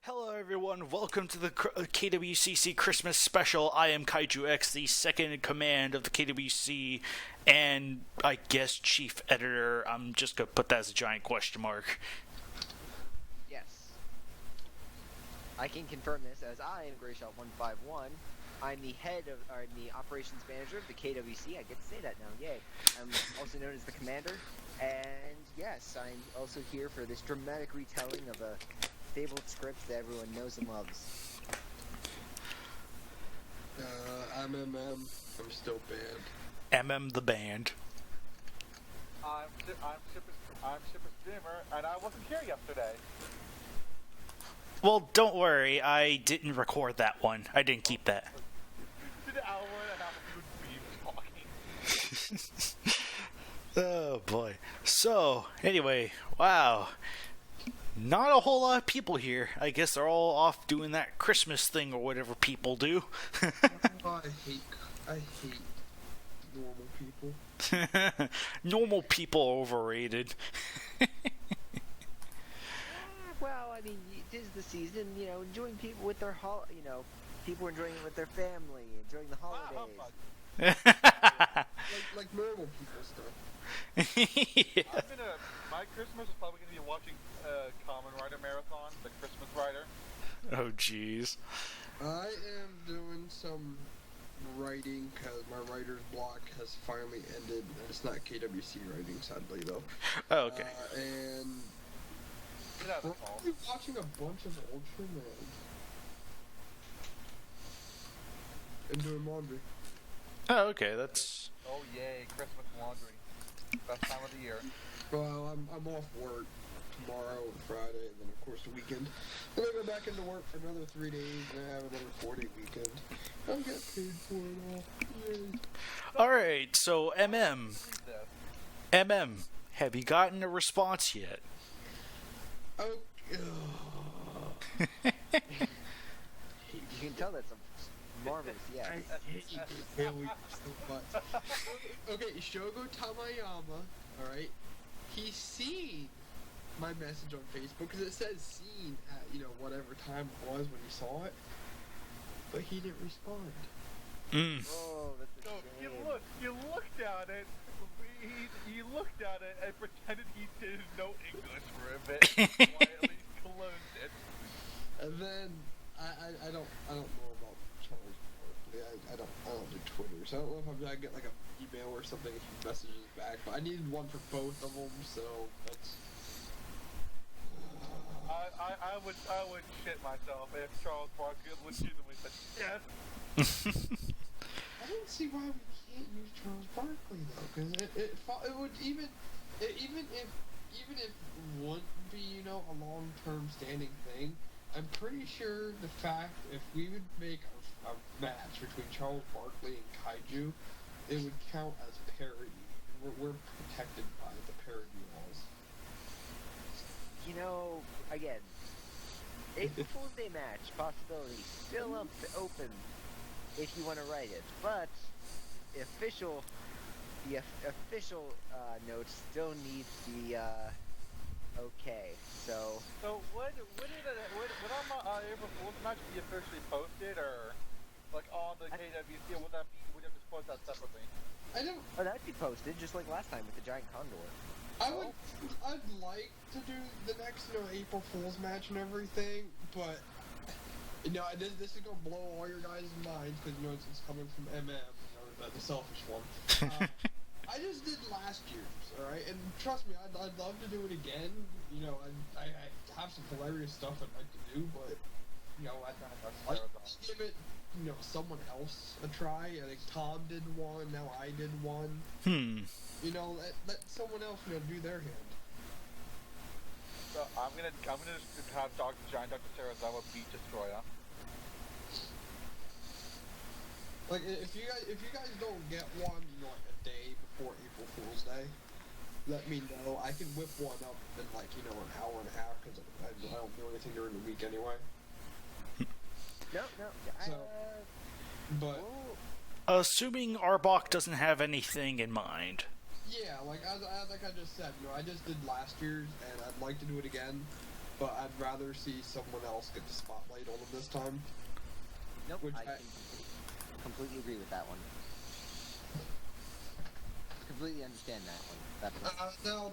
Hello everyone, welcome to the KWCC Christmas special. I am KaijuX, the second in command of the KWC, and I guess chief editor. I'm just gonna put that as a giant question mark. Yes. I can confirm this as I am Greyshot 151. I'm the the operations manager of the KWC. I get to say that now, yay. I'm also known as the commander, and yes, I'm also here for this dramatic retelling of a fabled script that everyone knows and loves. I'm MM. I'm still banned. MM the band. I'm Shipper Streamer, and I wasn't here yesterday. Well, don't worry, I didn't record that one. I didn't keep that. Did an hour and a half of you talking. Oh boy. So, anyway, wow. Not a whole lot of people here. I guess they're all off doing that Christmas thing or whatever people do. I hate normal people. Normal people are overrated. Well, I mean, it is the season, enjoying people with their people enjoying it with their family, enjoying the holidays. Like normal people stuff. Yeah. My Christmas is probably gonna be watching Kamen Rider Marathon, the Christmas Rider. Oh, jeez. I am doing some writing because my writer's block has finally ended. It's not KWC writing, sadly, though. Oh, okay. And Get out of we're the call. actually watching a bunch of Ultraman. And doing laundry. Oh, okay, that's... Oh yay, Christmas laundry. Best time of the year. Well, I'm off work tomorrow and Friday, and then of course the weekend. Then I go back into work for another 3 days, and I have another 4-day weekend. I'll get paid for it all. Yay. Alright, so MM, have you gotten a response yet? Oh, You can tell that's a marvelous, yeah. I hate you really so much. Okay, Shogo Tamayama, alright, he's seen my message on Facebook, because it says seen at, whatever time it was when he saw it, but he didn't respond. Oh, that's a So shame. you looked at it. He looked at it and pretended he didn't know English for a bit. Quietly closed it. And then I don't know about Charles Barkley. I don't do Twitter, so I don't know if I'm gonna get like an email or something if he messages back. But I needed one for both of them, so that's. I would shit myself if Charles Barkley legitimately said yes. I don't see why we can't use Charles Barkley though, because it would even if it wouldn't be a long-term standing thing. I'm pretty sure the fact if we would make a match between Charles Barkley and Kaiju, it would count as parody. We're protected by the parody laws. Again, April Fool's Day match possibility still open if you want to write it, but the official notes still needs the okay. So would on April Fool's match be officially posted or like on the KWC? Would you have to post that separately? that'd be posted just like last time with the giant condor. I'd like to do the next, April Fool's match and everything, but, this is gonna blow all your guys' minds, because, it's coming from MM, the selfish one. I just did last year's, alright, and trust me, I'd love to do it again, I have some hilarious stuff I'd like to do, but, I'd like to give it, someone else a try. I think Tom did one, now I did one. Let someone else, do their hand. So I'm gonna just have Giant Dr. Sarazawa beat Destroyer. Like if you guys don't get one, like a day before April Fool's Day, let me know. I can whip one up in like an hour and a half because I don't do anything during the week anyway. No. So, but Assuming Arbok doesn't have anything in mind. yeah, like I just said, I just did last year's and I'd like to do it again. but I'd rather see someone else get the spotlight on him this time. Nope, Which I completely agree with that one. Completely understand that one. Now,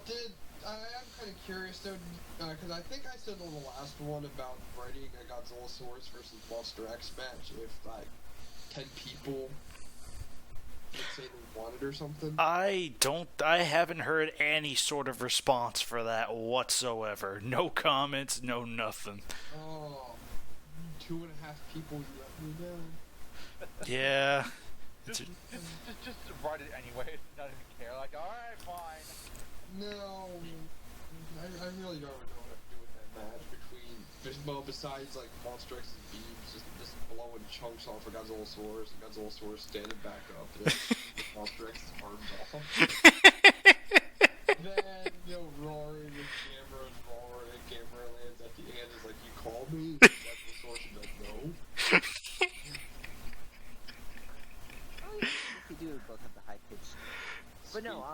I am kind of curious though, because I think I said on the last one about writing a Godzillasaurus versus Monster X match if like 10 people would say they wanted or something. I haven't heard any sort of response for that whatsoever. No comments, no nothing. Oh, 2.5 people you let me down. Yeah. Just write it anyway. Not even care. Like, alright, fine. No, I really don't know what to do with that match between, well, besides like Monster X's beams just blowing chunks off of Godzillasaurus and Godzillasaurus standing back up and then Monster X's arms off. Then, roaring with camera and roaring and camera lands at the end is like, you called me? Godzillasaurus is like, no. They do both have the high pitch. But no,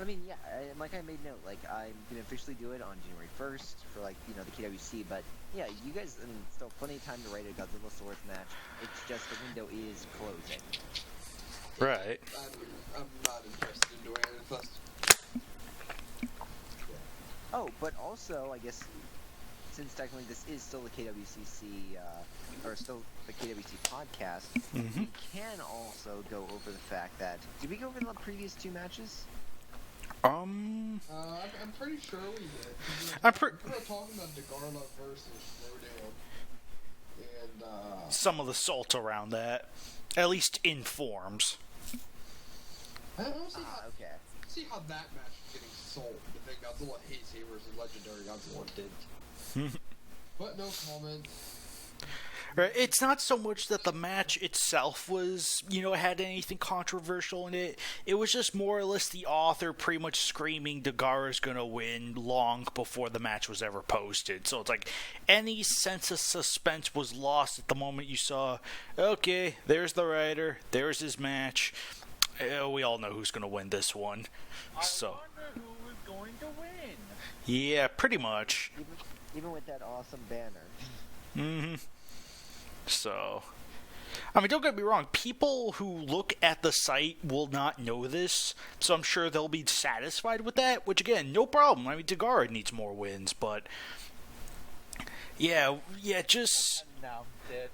I mean, yeah, like I made note, like, I'm gonna officially do it on January 1st for, like, the KWC, but, yeah, you guys, I mean, still plenty of time to write a Godzillasaurus match. It's just the window is closing. Right. I'm not interested in doing it plus. Oh, but also, I guess, since technically this is still the KWCC, or still the KWC podcast, we can also go over the fact that, did we go over the previous 2 matches? I'm pretty sure we did. We were talking about Degarla versus Rodan, and some of the salt around that, at least in forms. I don't see how that match is getting sold. The thing Godzilla Heisei versus Legendary Godzilla did. But no comment. Right. It's not so much that the match itself was, had anything controversial in it. It was just more or less the author pretty much screaming Dagara's gonna win long before the match was ever posted. So it's like any sense of suspense was lost at the moment you saw, okay, there's the writer, there's his match. We all know who's gonna win this one. I wonder who is going to win. Yeah, pretty much. Even with that awesome banner. Mm-hmm. So, I mean, don't get me wrong, people who look at the site will not know this, so I'm sure they'll be satisfied with that, which again, no problem. I mean, Dagara needs more wins, but yeah, just Announce it.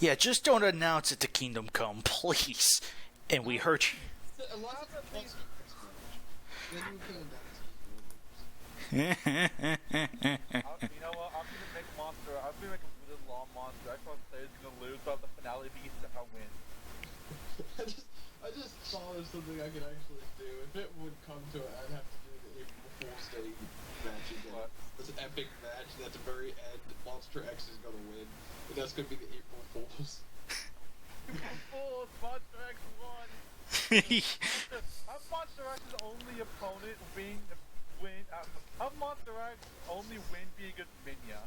Yeah, just don't announce it to Kingdom Come, please. And we heard you. Unless it's then you can announce You know what? I'm gonna make a really long monster. I thought Say's gonna lose, but the finale beast somehow win. I just thought of something I could actually do. If it would come to it, I'd have to do the April Fool's Day match again. What? It's an epic match, and at the very end, Monster X is gonna win. And that's gonna be the April Fools. April Fools! Monster X won! Have Monster X's only opponent have Monster X only win being against Minya.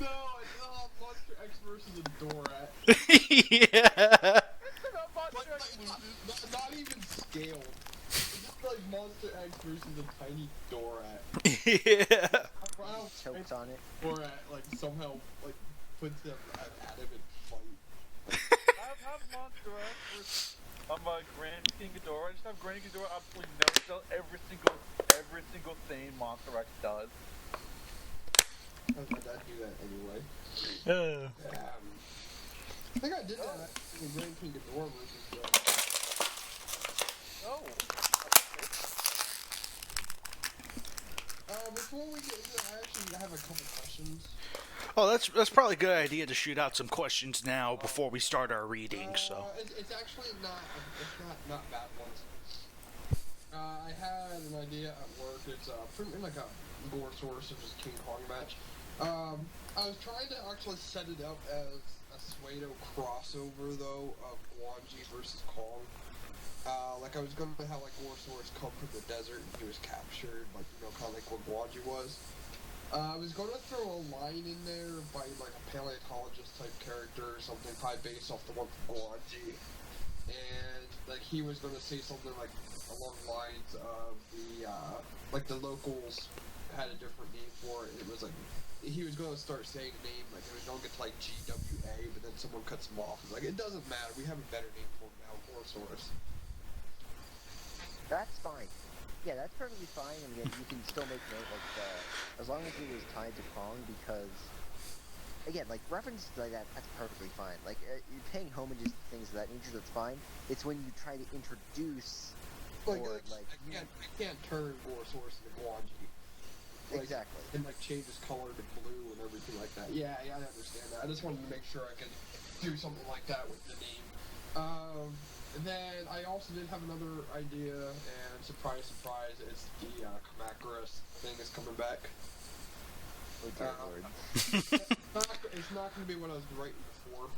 No, it's Monster X versus a Dorat. Yeah. It's about Monster X loses. Not even scaled. It's just like Monster X versus a tiny Dorat. Yeah. Chokes on it. Dorat, like, somehow, like, puts them at him and fight. Have Monster X versus Grand King Ghidorah. Just have Grand King Ghidorah absolutely no every single thing Monster X does. I'd do that anyway. I think I did that in Grand King Ghidorah versus Oh. before we get into it, I actually have a couple questions. Oh, that's probably a good idea to shoot out some questions now before we start our reading. So It's actually not bad ones. I had an idea at work. It's pretty like a gore source of just King Kong match. I was trying to actually set it up as a Suedo crossover though of Guanji versus Kong. Like I was gonna have like Gorosaurus come from the desert and he was captured, like kind of like what Guanji was. I was gonna throw a line in there by like a paleontologist type character or something, probably based off the one from Guanji, and like he was gonna say something like along the lines of the like the locals had a different name for it. It was like he was going to start saying the name like it was going to get to like GWA, but then someone cuts him off. It's like it doesn't matter. We have a better name for him now, Gorosaurus. That's fine. Yeah, that's perfectly fine. And again, you can still make note like as long as it was tied to Kong, because again, like references like that, that's perfectly fine. Like you're paying homages to things of that nature, that's fine. It's when you try to introduce Like, or I can't turn Gorosaurus into Guanji. Like, exactly. And like change his color to blue and everything like that. Yeah, I understand that. I just wanted to make sure I could do something like that with the name. And then I also did have another idea, and surprise, surprise, it's the Kamakuras thing is coming back. Oh dear lord. It's not going to be what I was writing before.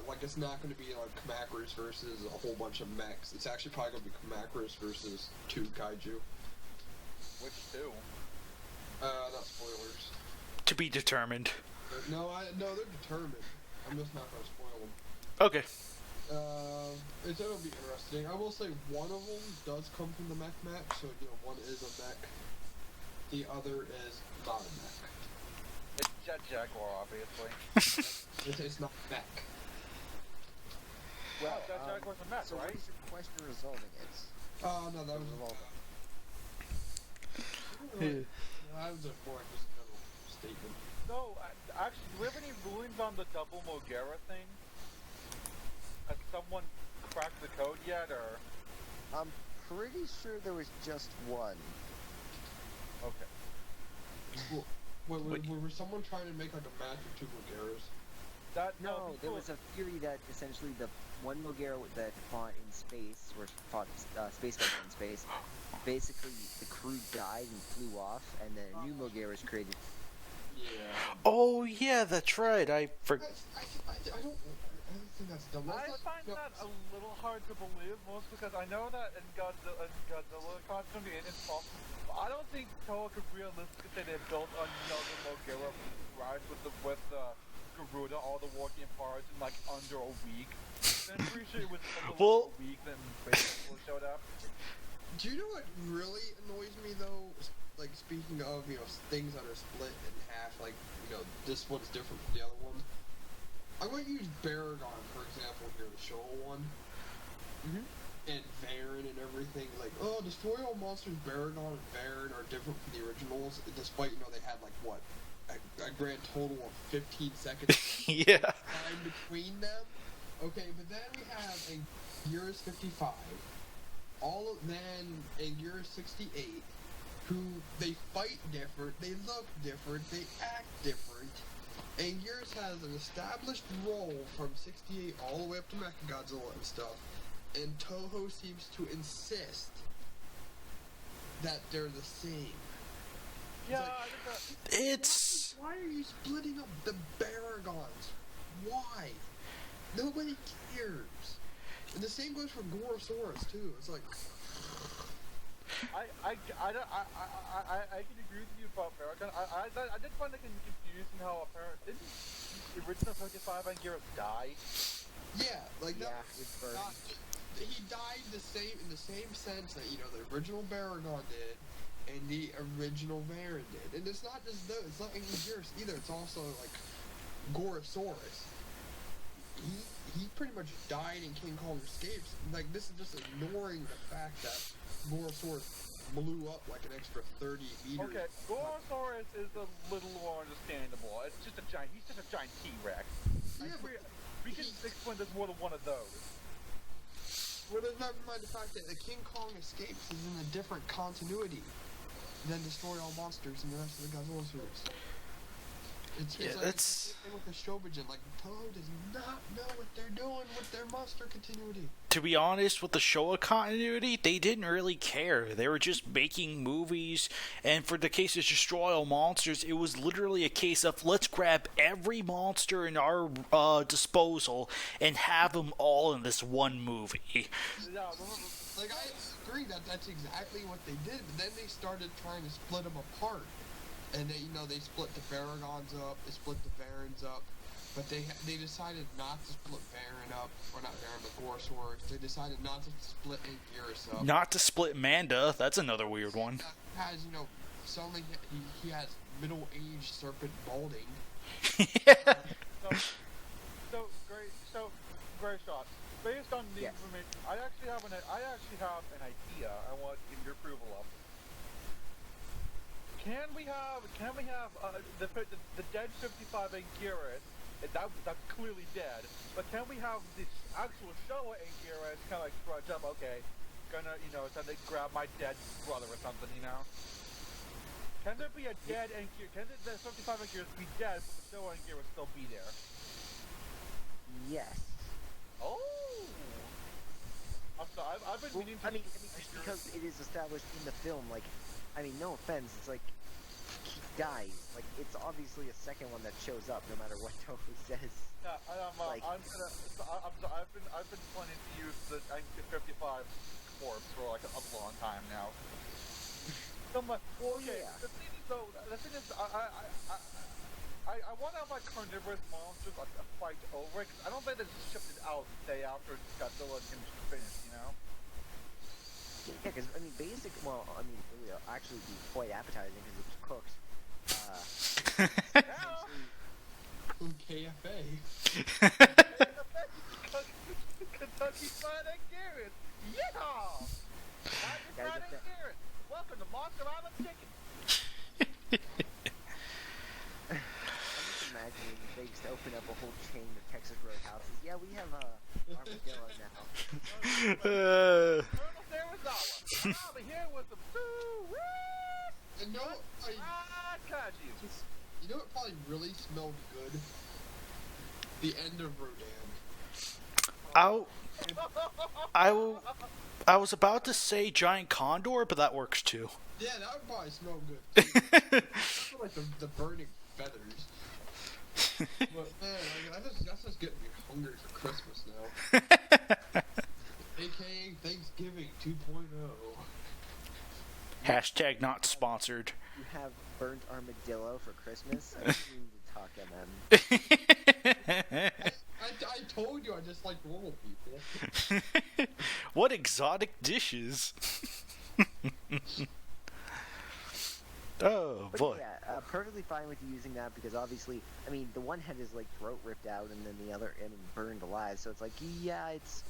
Like, it's not going to be like Kamakuras versus a whole bunch of mechs. It's actually probably going to be Kamakuras versus 2 Kaiju. Which two? Not spoilers. To be determined. No, they're determined. I'm just not going to spoil them. Okay. It'll be interesting. I will say one of them does come from the mech match, so one is a mech. The other is not a mech. It's Jet Jaguar, obviously. It's not mech. Well, Jet Jaguar's a mech, so right? what is your question resolving it? No, that was Resolving. That was more just a general statement. No, actually, do we have any rulings on the double Mogera thing? Has someone cracked the code yet, or? I'm pretty sure there was just one. Okay. Was someone trying to make like a match of 2 Bulgaras? No, there was a theory that essentially the one Mogera that fought in space, or fought space guys in space, basically the crew died and flew off, and then a new Mogera was created. Yeah. Oh yeah, that's right. I forgot. I don't think that's dumb. I find that a little hard to believe, most because I know that in Godzilla constantly it's possible. I don't think Toho could realistically say they built another Mogera ride with Garuda, all the working parts in like under a week. I'm pretty sure it was a week then people showed up. Do you know what really annoys me though? Like speaking of things that are split in half, like this one's different from the other one. I'm going to use Baragon for example here, the Showa one, and Varan and everything. Like, Destroy All Monsters, Baragon and Varan are different from the originals, despite they had like what a grand total of 15 seconds Yeah. time between them. Okay, but then we have a Eurus 55, then a Eurus 68, who they fight different, they look different, they act different, and Eurus has an established role from 68 all the way up to Mechagodzilla and stuff, and Toho seems to insist that they're the same. Yeah, It's Why are you splitting up the Baragons? Why? Nobody cares. And the same goes for Gorosaurus too. It's like I can agree with you about Baragon. I did find it confusing how apparently didn't the original 55 Anguirus die? yeah, like Yeah, that. it's burned. He died in the same sense that the original Baragon did, and the original Varan did. And it's not just those. It's not Anguirus either. It's also like Gorosaurus. He pretty much died in King Kong Escapes. Like, this is just ignoring the fact that Gorosaurus blew up like an extra 30 meters. Okay, Gorosaurus is a little more understandable. It's just a giant. He's just a giant T-Rex. Yeah, but We can explain there's more than one of those. well, there's never mind the fact that the King Kong Escapes is in a different continuity than Destroy All Monsters and the rest of the Godzilla series. It's like the same thing with the Shobijin. Like, Toho does not know what they're doing with their monster continuity. to be honest, with the Showa continuity, they didn't really care. They were just making movies, and for the case of Destroy All Monsters, it was literally a case of let's grab every monster in our disposal and have them all in this one movie. Yeah, Like, I agree that that's exactly what they did, but then they started trying to split them apart. And they split the Baragons up, they split the Varans up, but they decided not to split Varan up, or not Varan, but Gorosaurus. They decided not to split Anguirus up. Not to split Manda, that's another weird one. Has, suddenly he has middle-aged serpent balding. So Greyshot. Based on the Yes. information, I actually have an idea I want your approval of. Can we have the dead 55 Anguirus? That's clearly dead. But can we have this actual Showa Anguirus kind of like trudge up? Okay, gonna so they grab my dead brother or something, Can there be a dead Anguirus? Can the 55 Anguirus be dead, but the Showa Anguirus still be there? Yes. Oh. I'm sorry. I've been meaning to. I mean, just because it is established in the film, like, I mean, no offense, it's like he dies. Like, it's obviously a second one that shows up, no matter what Toho says. Yeah, like, I'm sorry. I've been planning to use the 55 corpse for like a long time now. So I'm like, well, okay. Yeah. The thing is, I want to have like carnivorous monsters like a fight over it, 'cause I don't think they just shipped it out the day after Godzilla and finished, Yeah, because, I mean, well, I mean, it would actually be quite appetizing because it was cooked. From KFA. Kentucky Fried Anguirus! Yeah! Kentucky Fried Anguirus! Welcome to Monster Island Chicken! I'm just imagining they just open up a whole chain of Texas Roadhouses. Yeah, we have armadillo now. Colonel Sarazawa! I'll be here with some And Kaiju! you know what probably really smelled good? The end of Rodan. I was about to say giant condor, but that works too. Yeah, that would probably smell good. I feel like the burning feathers. But man, that's just getting me hungry for Christmas now. AKA Thanksgiving 2.0. Hashtag not sponsored. You have burnt armadillo for Christmas? I think we need to talk, MM. I told you I just like normal people. What exotic dishes? Oh But boy. yeah, perfectly fine with you using that because obviously, I mean, the one head is like throat ripped out and then the other, I mean, burned alive. So it's like, yeah, he's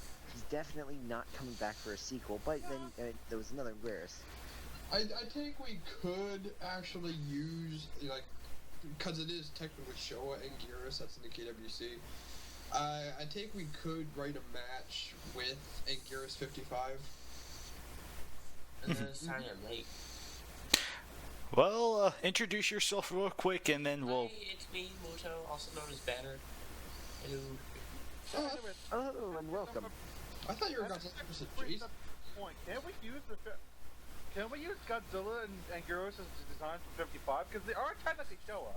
definitely not coming back for a sequel. But then there was another Anguirus. I think we could actually use, like, because it is technically Showa and Anguirus, that's in the KWC. I think we could write a match with Anguirus 55. And then Sorry I'm late. Well, introduce yourself real quick, and then we'll. Hi, it's me, Moto, also known as Banner. Hello. Oh, and welcome. I thought you were going to say Jason. Point. Can we use Godzilla and Anguirus as the designs from 55? Because they are technically Showa.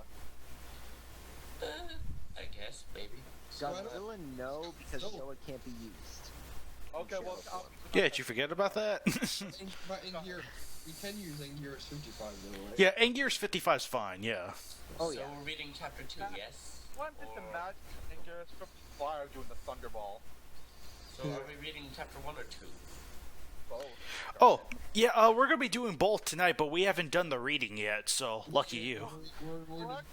I guess, maybe. Godzilla, no, because Showa can't be used. Okay, well, Yeah, did you forget about that? But in here, we can use Anguirus 55 though, right? Yeah, Anguirus 55 is fine. Yeah. Oh, so yeah. we're reading chapter 2, yes? One just imagine Anguirus 55 doing the Thunderball. So are we reading chapter 1 or 2? Both. Oh, yeah. We're gonna be doing both tonight, but we haven't done the reading yet. So lucky you. I want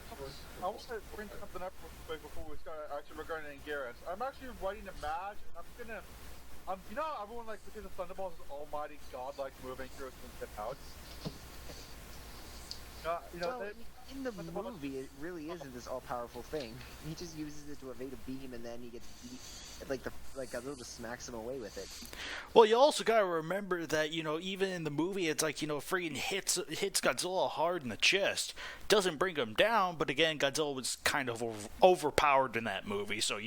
to bring something up real quick before we start actually regarding Anguirus. I'm actually writing a match, and I'm gonna, you know, everyone like because the Thunderball is almighty godlike move Anguirus can get out. You know, Well, in the movie, it really isn't this all-powerful thing. He just uses it to evade a beam, and then he gets beat. Like Godzilla just smacks him away with it. Well, you also gotta remember that even in the movie, it's like freaking hits Godzilla hard in the chest. Doesn't bring him down, but again, Godzilla was kind of overpowered in that movie, so I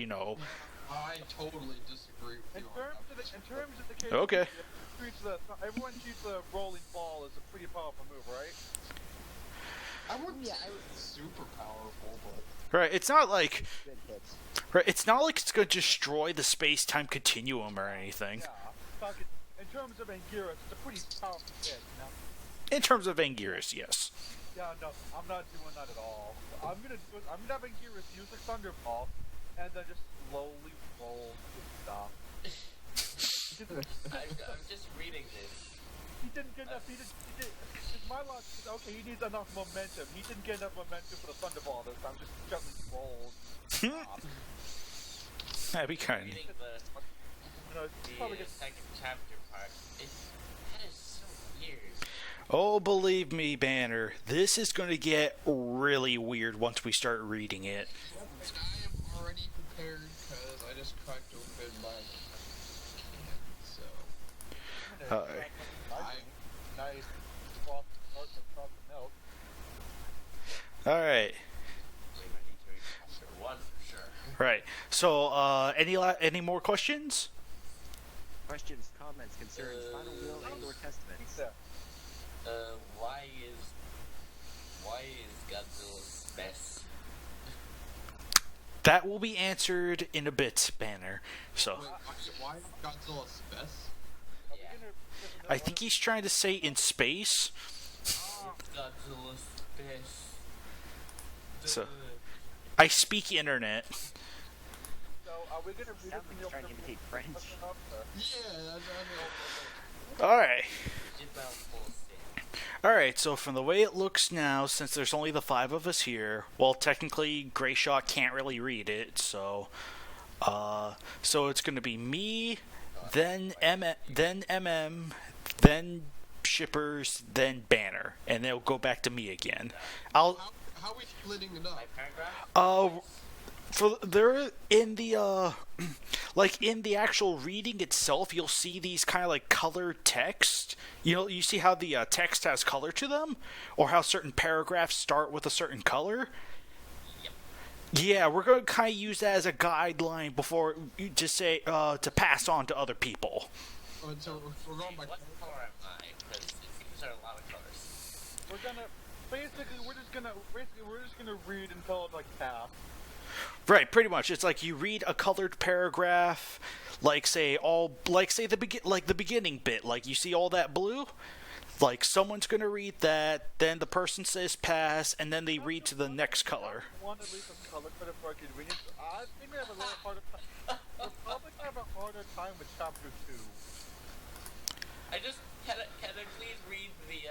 totally disagree with in you. terms of the case, Okay. Everyone shoots a rolling ball is a pretty powerful move, right? I wouldn't say it's super powerful, but Right, it's not like Good hits. it's gonna destroy the space-time continuum or anything. Yeah. In terms of Anguirus, it's a pretty powerful hit, you know? In terms of Anguirus, yes. Yeah, no, I'm not doing that at all. I'm gonna have Anguirus use the Thunderball, and then just slowly roll the stuff. I'm just reading this. He didn't get enough. My logic is okay. He needs enough momentum. He didn't get enough momentum for the Thunderball this time. Just jumping rolls. That'd be kind. Reading the second chapter part, that is so weird. Oh, believe me, Banner, this is going to get really weird once we start reading it. And I am already prepared because I just cracked open my can, so. Nice. Chocolate milk. Alright. Ready to read chapter 1 for sure. Right. So, any more questions? Questions, comments, concerns, final will, and/or testaments. Why is Godzilla best? That will be answered in a bit, Banner. So, Wait, why is Godzilla best? Yeah. I think he's trying to say in space. Godzilla's best. So, I speak internet. So, are we gonna read it Sounds from like the he's trying to imitate French. Yeah, that's Alright. Dip out full stick. Alright, so from the way it looks now, since there's only the 5 of us here, well, technically, Greyshot can't really read it, so it's gonna be me, then MM, then Shippers, then Banner, and they'll go back to me again. how are we splitting it up? My paragraph? For there in the like in the actual reading itself, you'll see these kind of like colored text. You see how the text has color to them, or how certain paragraphs start with a certain color. Yep. Yeah, we're going to kind of use that as a guideline before you just say to pass on to other people. Oh, so we're going by. What color am I? Because it seems there are a lot of colors. We're just gonna read until it's like half. Right, pretty much. It's like you read a colored paragraph, like say the beginning bit, like you see all that blue. Like someone's gonna read that, then the person says pass, and then they read to the next color. Want to leave some color credit for our convenience? I think we have a little harder time. We'll probably have a harder time with chapter 2. Can I please read the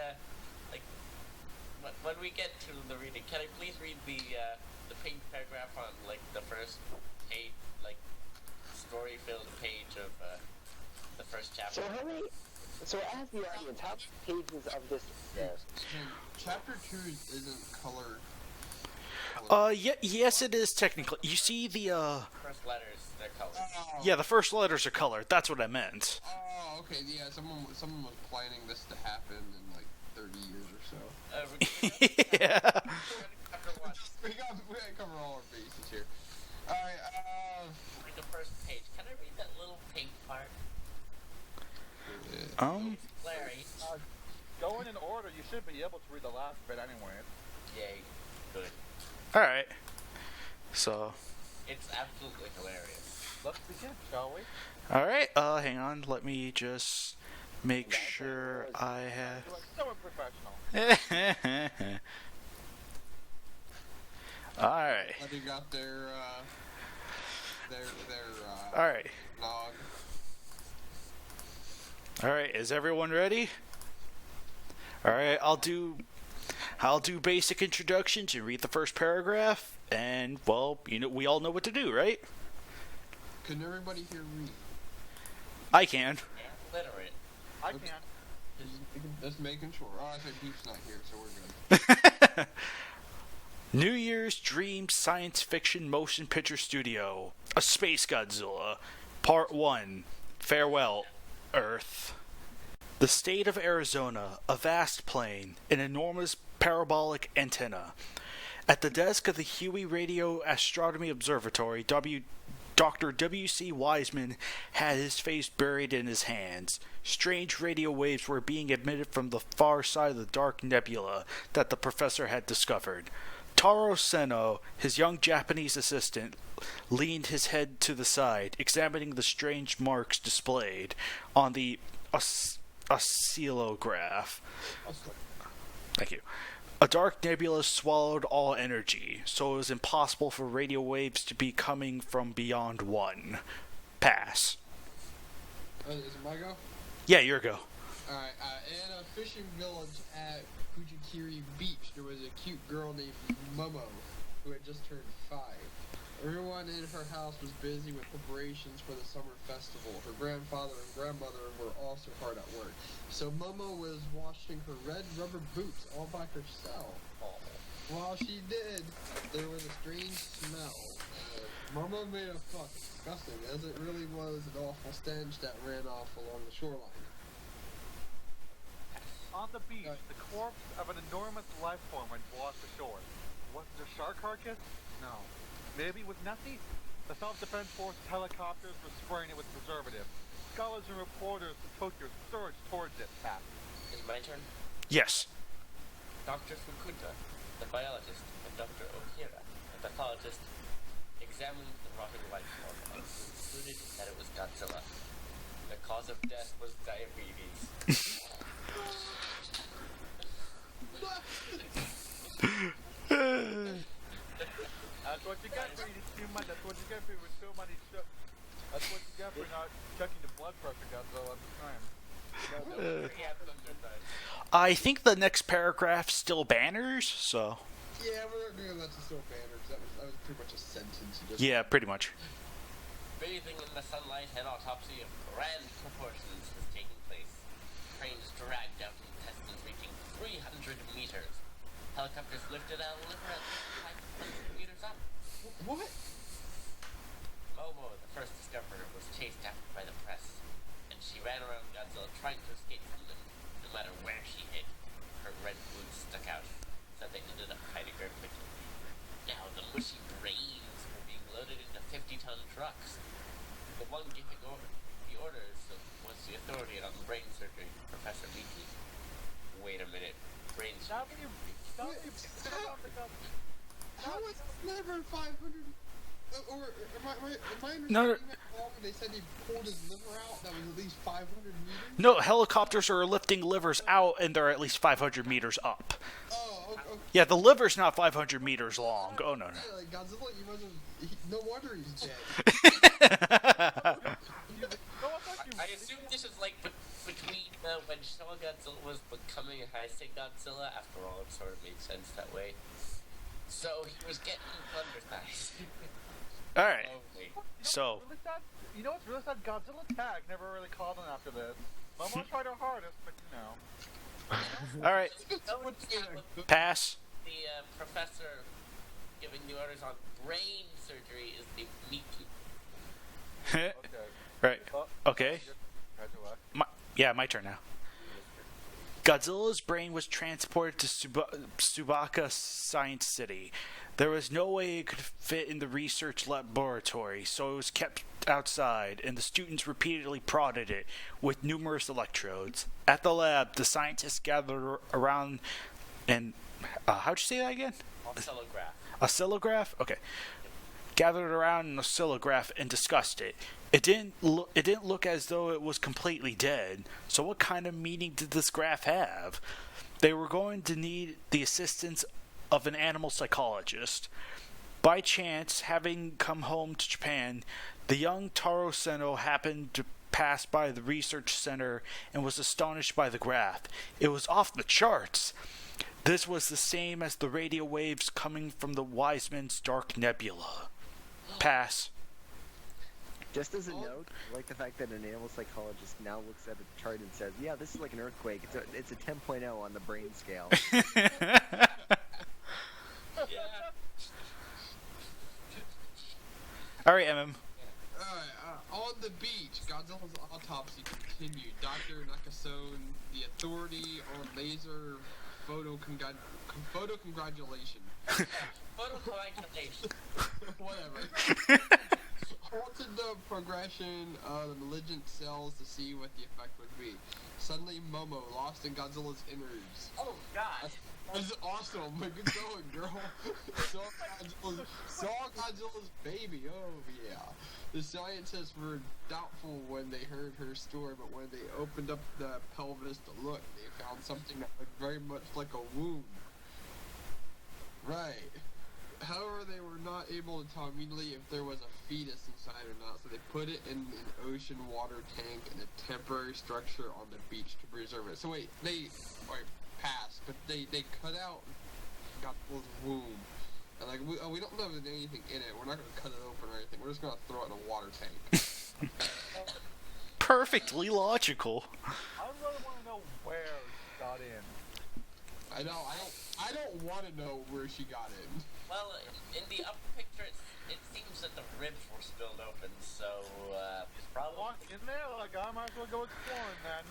when we get to the reading, can I please read the pink paragraph on like the first page, like story-filled page of the first chapter? So as the audience, how many pages of this is there? Chapter 2 isn't colored. Yes, it is technically. You see the First letters, they're colored. Oh. yeah, the first letters are colored. That's what I meant. Oh, okay. Yeah, someone was planning this to happen in like 30 years or so. Yeah. Chapter 1. We gotta cover all our bases here. All right. Like the first page. Can I read that little pink part? Larry. Going in order, you should be able to read the last bit anyway. Yay. Good. All right. So, It's absolutely hilarious. Let's begin, shall we? all right. Hang on. Let me just make sure I have. You're like so unprofessional. Alright. They got their Alright. log. Alright, is everyone ready? Alright, I'll do basic introductions and read the first paragraph, and well, we all know what to do, right? Can everybody here read? I can. Yeah, literate. I Okay. can't. Just making sure. Oh, I said Beef's not here, so we're good. New Year's Dream Science Fiction Motion Picture Studio, A Space Godzilla, Part 1, Farewell, Earth. The state of Arizona, a vast plain, an enormous parabolic antenna. At the desk of the Huey Radio Astronomy Observatory, Dr. W.C. Wiseman had his face buried in his hands. Strange radio waves were being emitted from the far side of the dark nebula that the professor had discovered. Taro Seno, his young Japanese assistant, leaned his head to the side, examining the strange marks displayed on the oscillograph. Thank you. A dark nebula swallowed all energy, so it was impossible for radio waves to be coming from beyond one. Pass. Is it my go? Yeah, your go. Alright, in a fishing village at Fujikiri Beach, there was a cute girl named Momo, who had just turned 5. Everyone in her house was busy with preparations for the summer festival. Her grandfather and grandmother were also hard at work. So Momo was washing her red rubber boots all by herself. While she did, there was a strange smell. Momo made a fuss, disgusting, as it really was an awful stench that ran off along the shoreline. On the beach, the corpse of an enormous life form had washed ashore. Was it a shark carcass? No. Maybe it was Nessie? The Self-Defense Force's helicopters were spraying it with preservative. Scholars and reporters from Tokyo surged towards it. Pat. Is my turn? Yes. Dr. Fukuda, the biologist, and Dr. Okira, the pathologist, examined the rotting life form and concluded that it was Godzilla. The cause of death was diabetes. That's what you get for eating too much. That's what you get for with so many That's what you get for not checking the blood pressure, Godzilla, at the time. I think the next paragraph still banners, so... Yeah, we're not doing that to still banners. That was pretty much a sentence. Yeah, pretty much. Bathing in the sunlight, an autopsy of grand proportions was taking place. Cranes dragged out intestines reaching 300 meters. Helicopters lifted out a liver at 500 meters up. What? Momo, the first discoverer, was chased after by the press, and she ran around Godzilla trying to escape from them. No matter where she hid, her red boots stuck out, so they ended up hiding her quickly. Now the mushy brains were being loaded into 50-ton trucks. The one giving over the orders was the authority on brain surgery, Professor Miki. Wait a minute, brain surgery. How was never 500? Or am I understanding No. that wrong when they said he pulled his liver out? That was at least 500 meters. No, helicopters are lifting livers out, and they're at least 500 meters up. Oh, okay. Yeah, the liver's not 500 meters long. Oh, no, no. Yeah, like Godzilla, no wonder he's dead. I assume this is like between when Showa Godzilla was becoming Heisei Godzilla. After all, it sort of made sense that way. So he was getting thunder thighs. Alright, so... Really sad, you know what's really sad? Godzilla Tag never really called him after this. Momo tried her hardest, but you know. Alright, pass. The professor giving the orders on brain surgery is the Miki. Okay. Right, okay. My turn now. Godzilla's brain was transported to Tsubaka Science City. There was no way it could fit in the research laboratory, so it was kept outside, and the students repeatedly prodded it with numerous electrodes. At the lab, the scientists gathered around and... how'd you say that again? Oscillograph. Oscillograph? Okay. Gathered around an oscillograph and discussed it. It didn't look as though it was completely dead. So what kind of meaning did this graph have? They were going to need the assistance of an animal psychologist. By chance, having come home to Japan, the young Taro Seno happened to pass by the research center and was astonished by the graph. It was off the charts. This was the same as the radio waves coming from the Wiseman's Dark Nebula. Pass. Just as a note, I like the fact that an animal psychologist now looks at a chart and says, yeah, this is like an earthquake. It's a 10.0 on the brain scale. Yeah. Alright, MM. On the beach, Godzilla's autopsy continued. Dr. Nakasone, the authority on laser photo congratulation. Photocoagulation. Whatever. Halted the progression of the malignant cells to see what the effect would be. Suddenly, Momo, lost in Godzilla's innards. Oh God. That's awesome. Good going, girl. Saw Godzilla's baby. Oh, yeah. The scientists were doubtful when they heard her story, but when they opened up the pelvis to look, they found something that looked very much like a wound. Right. However, they were not not able to tell immediately if there was a fetus inside or not, so they put it in an ocean water tank in a temporary structure on the beach to preserve it. So wait, passed, but they cut out Godzilla's womb. And like, we don't know if there's anything in it. We're not gonna cut it open or anything. We're just gonna throw it in a water tank. Perfectly logical. I really want to know where she got in. I don't want to know where she got in. Well, in the upper picture, it seems that the ribs were spilled open, so probably. Walk in there, like I might as well go exploring then.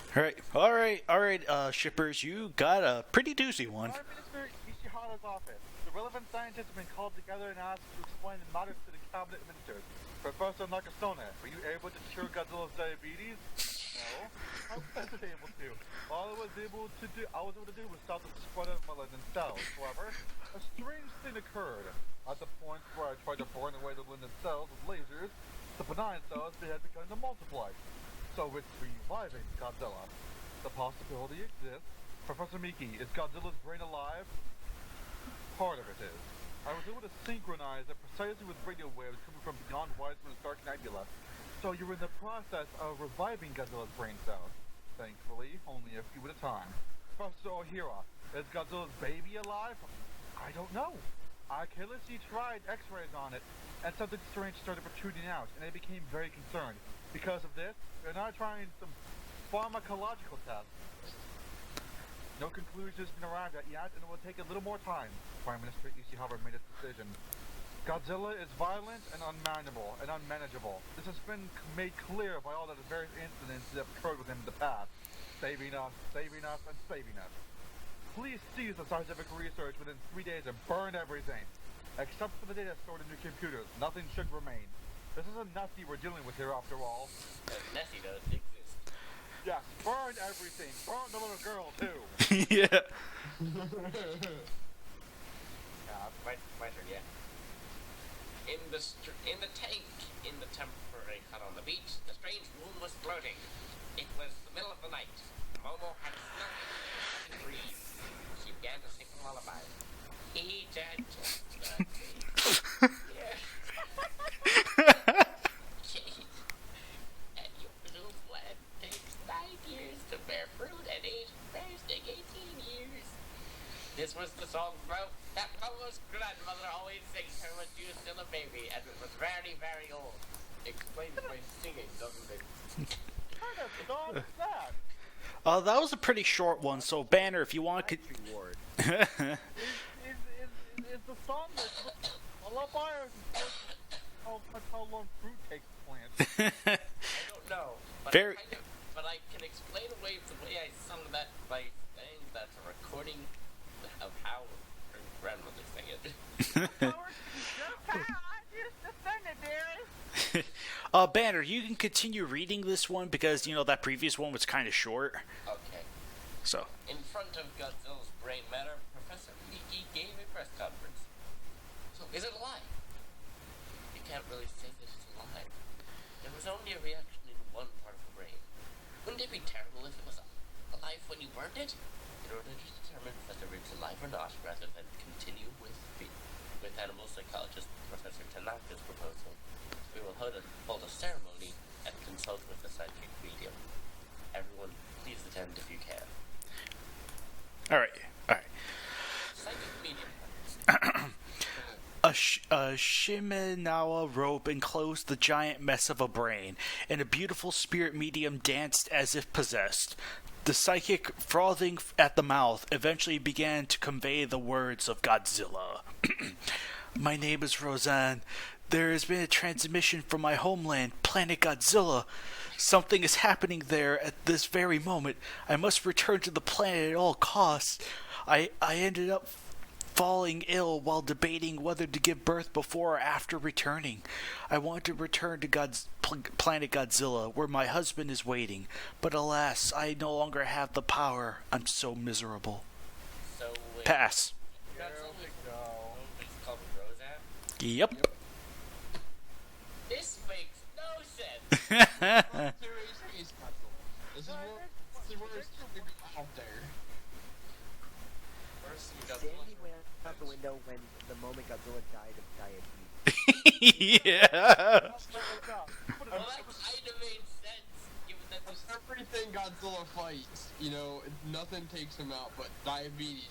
All right, shippers, you got a pretty doozy one. Prime Minister Ishihara's office. The relevant scientists have been called together and asked to explain the matters to the cabinet ministers. Professor Nakasone, were you able to cure Godzilla's diabetes? No. I wasn't able to. All I was able to do was stop the spread of malignant cells. However, a strange thing occurred. At the point where I tried to burn away the malignant cells with lasers, the benign cells had begun to multiply. So it's reviving Godzilla. The possibility exists. Professor Miki, is Godzilla's brain alive? Part of it is. I was able to synchronize it precisely with radio waves coming from beyond Wiseman's Dark Nebula. So you're in the process of reviving Godzilla's brain cells. Thankfully, only a few at a time. Professor Ohira, is Godzilla's baby alive? I don't know. I carelessly tried x-rays on it, and something strange started protruding out, and I became very concerned. Because of this, we're now trying some pharmacological tests. No conclusion has been arrived at yet, and it will take a little more time. Prime Minister Ishihara made his decision. Godzilla is violent and unmanageable. This has been made clear by all the various incidents that have occurred with him in the past. Saving us, and saving us. Please cease the scientific research within 3 days and burn everything. Except for the data stored in your computers, nothing should remain. This is a Nessie we're dealing with here after all. Nessie does exist. Yes, burn everything. Burn the little girl, too. Yeah. My turn, yeah. In the tank, in the temporary hut on the beach, the strange womb was floating. It was the middle of the night. Momo had snuck in to breathe. She began to sing a lullaby. He just and your little plant takes 9 years to bear fruit, and it bears 18 years. This was the song that Momo's grandmother always sings her when she was still a baby, and it was very, very old. Explains my singing, doesn't it? What kind of song is that? That was a pretty short one, so Banner, if you want to... Reward. Is the song that a lot of buyers how long fruit takes to plant? I don't know, but but I can explain away the way I sung that by saying that's a recording of how her grandmother sang it. Banner, you can continue reading this one because, that previous one was kind of short. Okay. So. In front of Godzilla's brain matter, Professor Miki gave a press conference. So, is it alive? You can't really say that it's alive. There was only a reaction in one part of the brain. Wouldn't it be terrible if it was alive when you burned it? In order to determine whether it's alive or not, rather than continue with animal psychologist Professor Tanaka's proposal, we will hold a ceremony and consult with the psychic medium. Everyone, please attend if you can. All right. Psychic medium. A Shimenawa robe enclosed the giant mess of a brain, and a beautiful spirit medium danced as if possessed. The psychic, frothing at the mouth, eventually began to convey the words of Godzilla. My name is Roseanne. There has been a transmission from my homeland, planet Godzilla. Something is happening there at this very moment. I must return to the planet at all costs. I ended up falling ill while debating whether to give birth before or after returning. I want to return to planet Godzilla, where my husband is waiting. But alas, I no longer have the power. I'm so miserable. So, Pass. It's called Roseanne? Yep. This makes no sense. This is where it's out there. first seen Godzilla. Sandy went out the window when the moment Godzilla died of diabetes. Yeah. Well, that kind of made sense, given that there's Everything Godzilla fights, nothing takes him out but diabetes.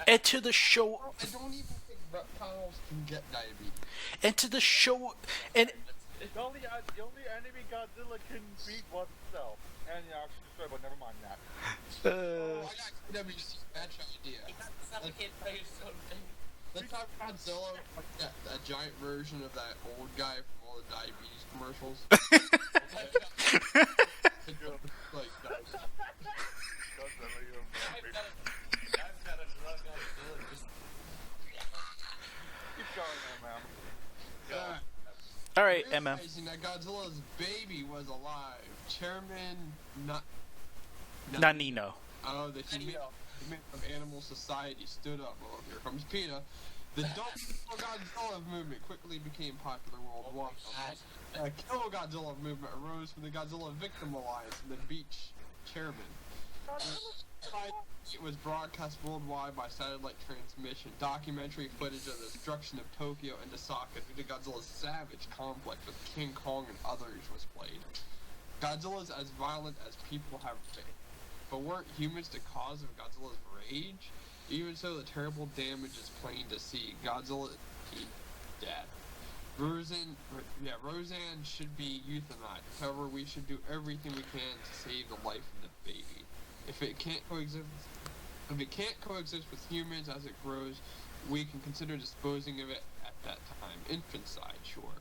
And to the show, I don't even think reptiles can get diabetes. and to the show, and The only enemy Godzilla can beat was himself. And actually destroyed, but never mind that. Oh, I got KWC match idea. he got suffocated by his own thing. Let's have Godzilla, that giant version of that old guy from all the diabetes commercials. Like, I've got a drug Godzilla just... Keep going there, man. all right, MM. realizing that Godzilla's baby was alive. Chairman, Nanino. the Human of Animal Society stood up. Well, here comes PETA. The Don't Kill Godzilla movement quickly became popular worldwide. The Kill Godzilla movement arose from the Godzilla Victim Alliance and the Beach Chairman. It was broadcast worldwide by satellite transmission. Documentary footage of the destruction of Tokyo and Osaka due to Godzilla's savage conflict with King Kong and others was played. Godzilla's as violent as people have been. But weren't humans the cause of Godzilla's rage? Even so, the terrible damage is plain to see. Godzilla is dead. Roseanne should be euthanized. However, we should do everything we can to save the life of the baby. If it can't coexist with humans as it grows, we can consider disposing of it at that time. Infanticide, sure.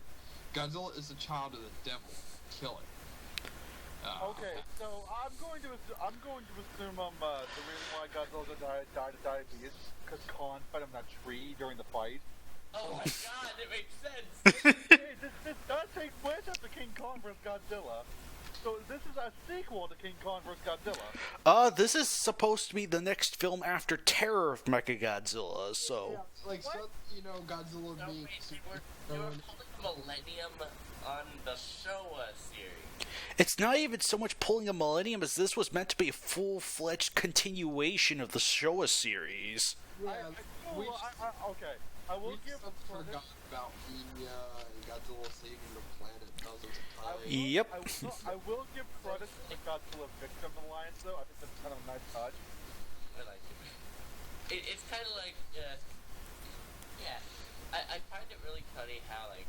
Godzilla is a child of the devil. Kill it. Okay, so I'm going to assume the reason why Godzilla died of diabetes because Khan fed him that tree during the fight. Oh my god, it makes sense! Hey, this does take place after King Kong vs. Godzilla. So this is a sequel to King Kong vs. Godzilla. This is supposed to be the next film after Terror of Mechagodzilla, so... Yeah, like, so, Godzilla No, being wait, they were pulling Millennium on the Showa series. It's not even so much pulling a Millennium as this was meant to be a full-fledged continuation of the Showa series. Yeah, Okay, I will give forgot about Enya and Godzilla saving the planet dozens of times. Yep. I will give credit to the Godzilla Victim Alliance, though. I think that's kind of a nice touch. I like it. It's kind of like, yeah. I find it really funny how, like,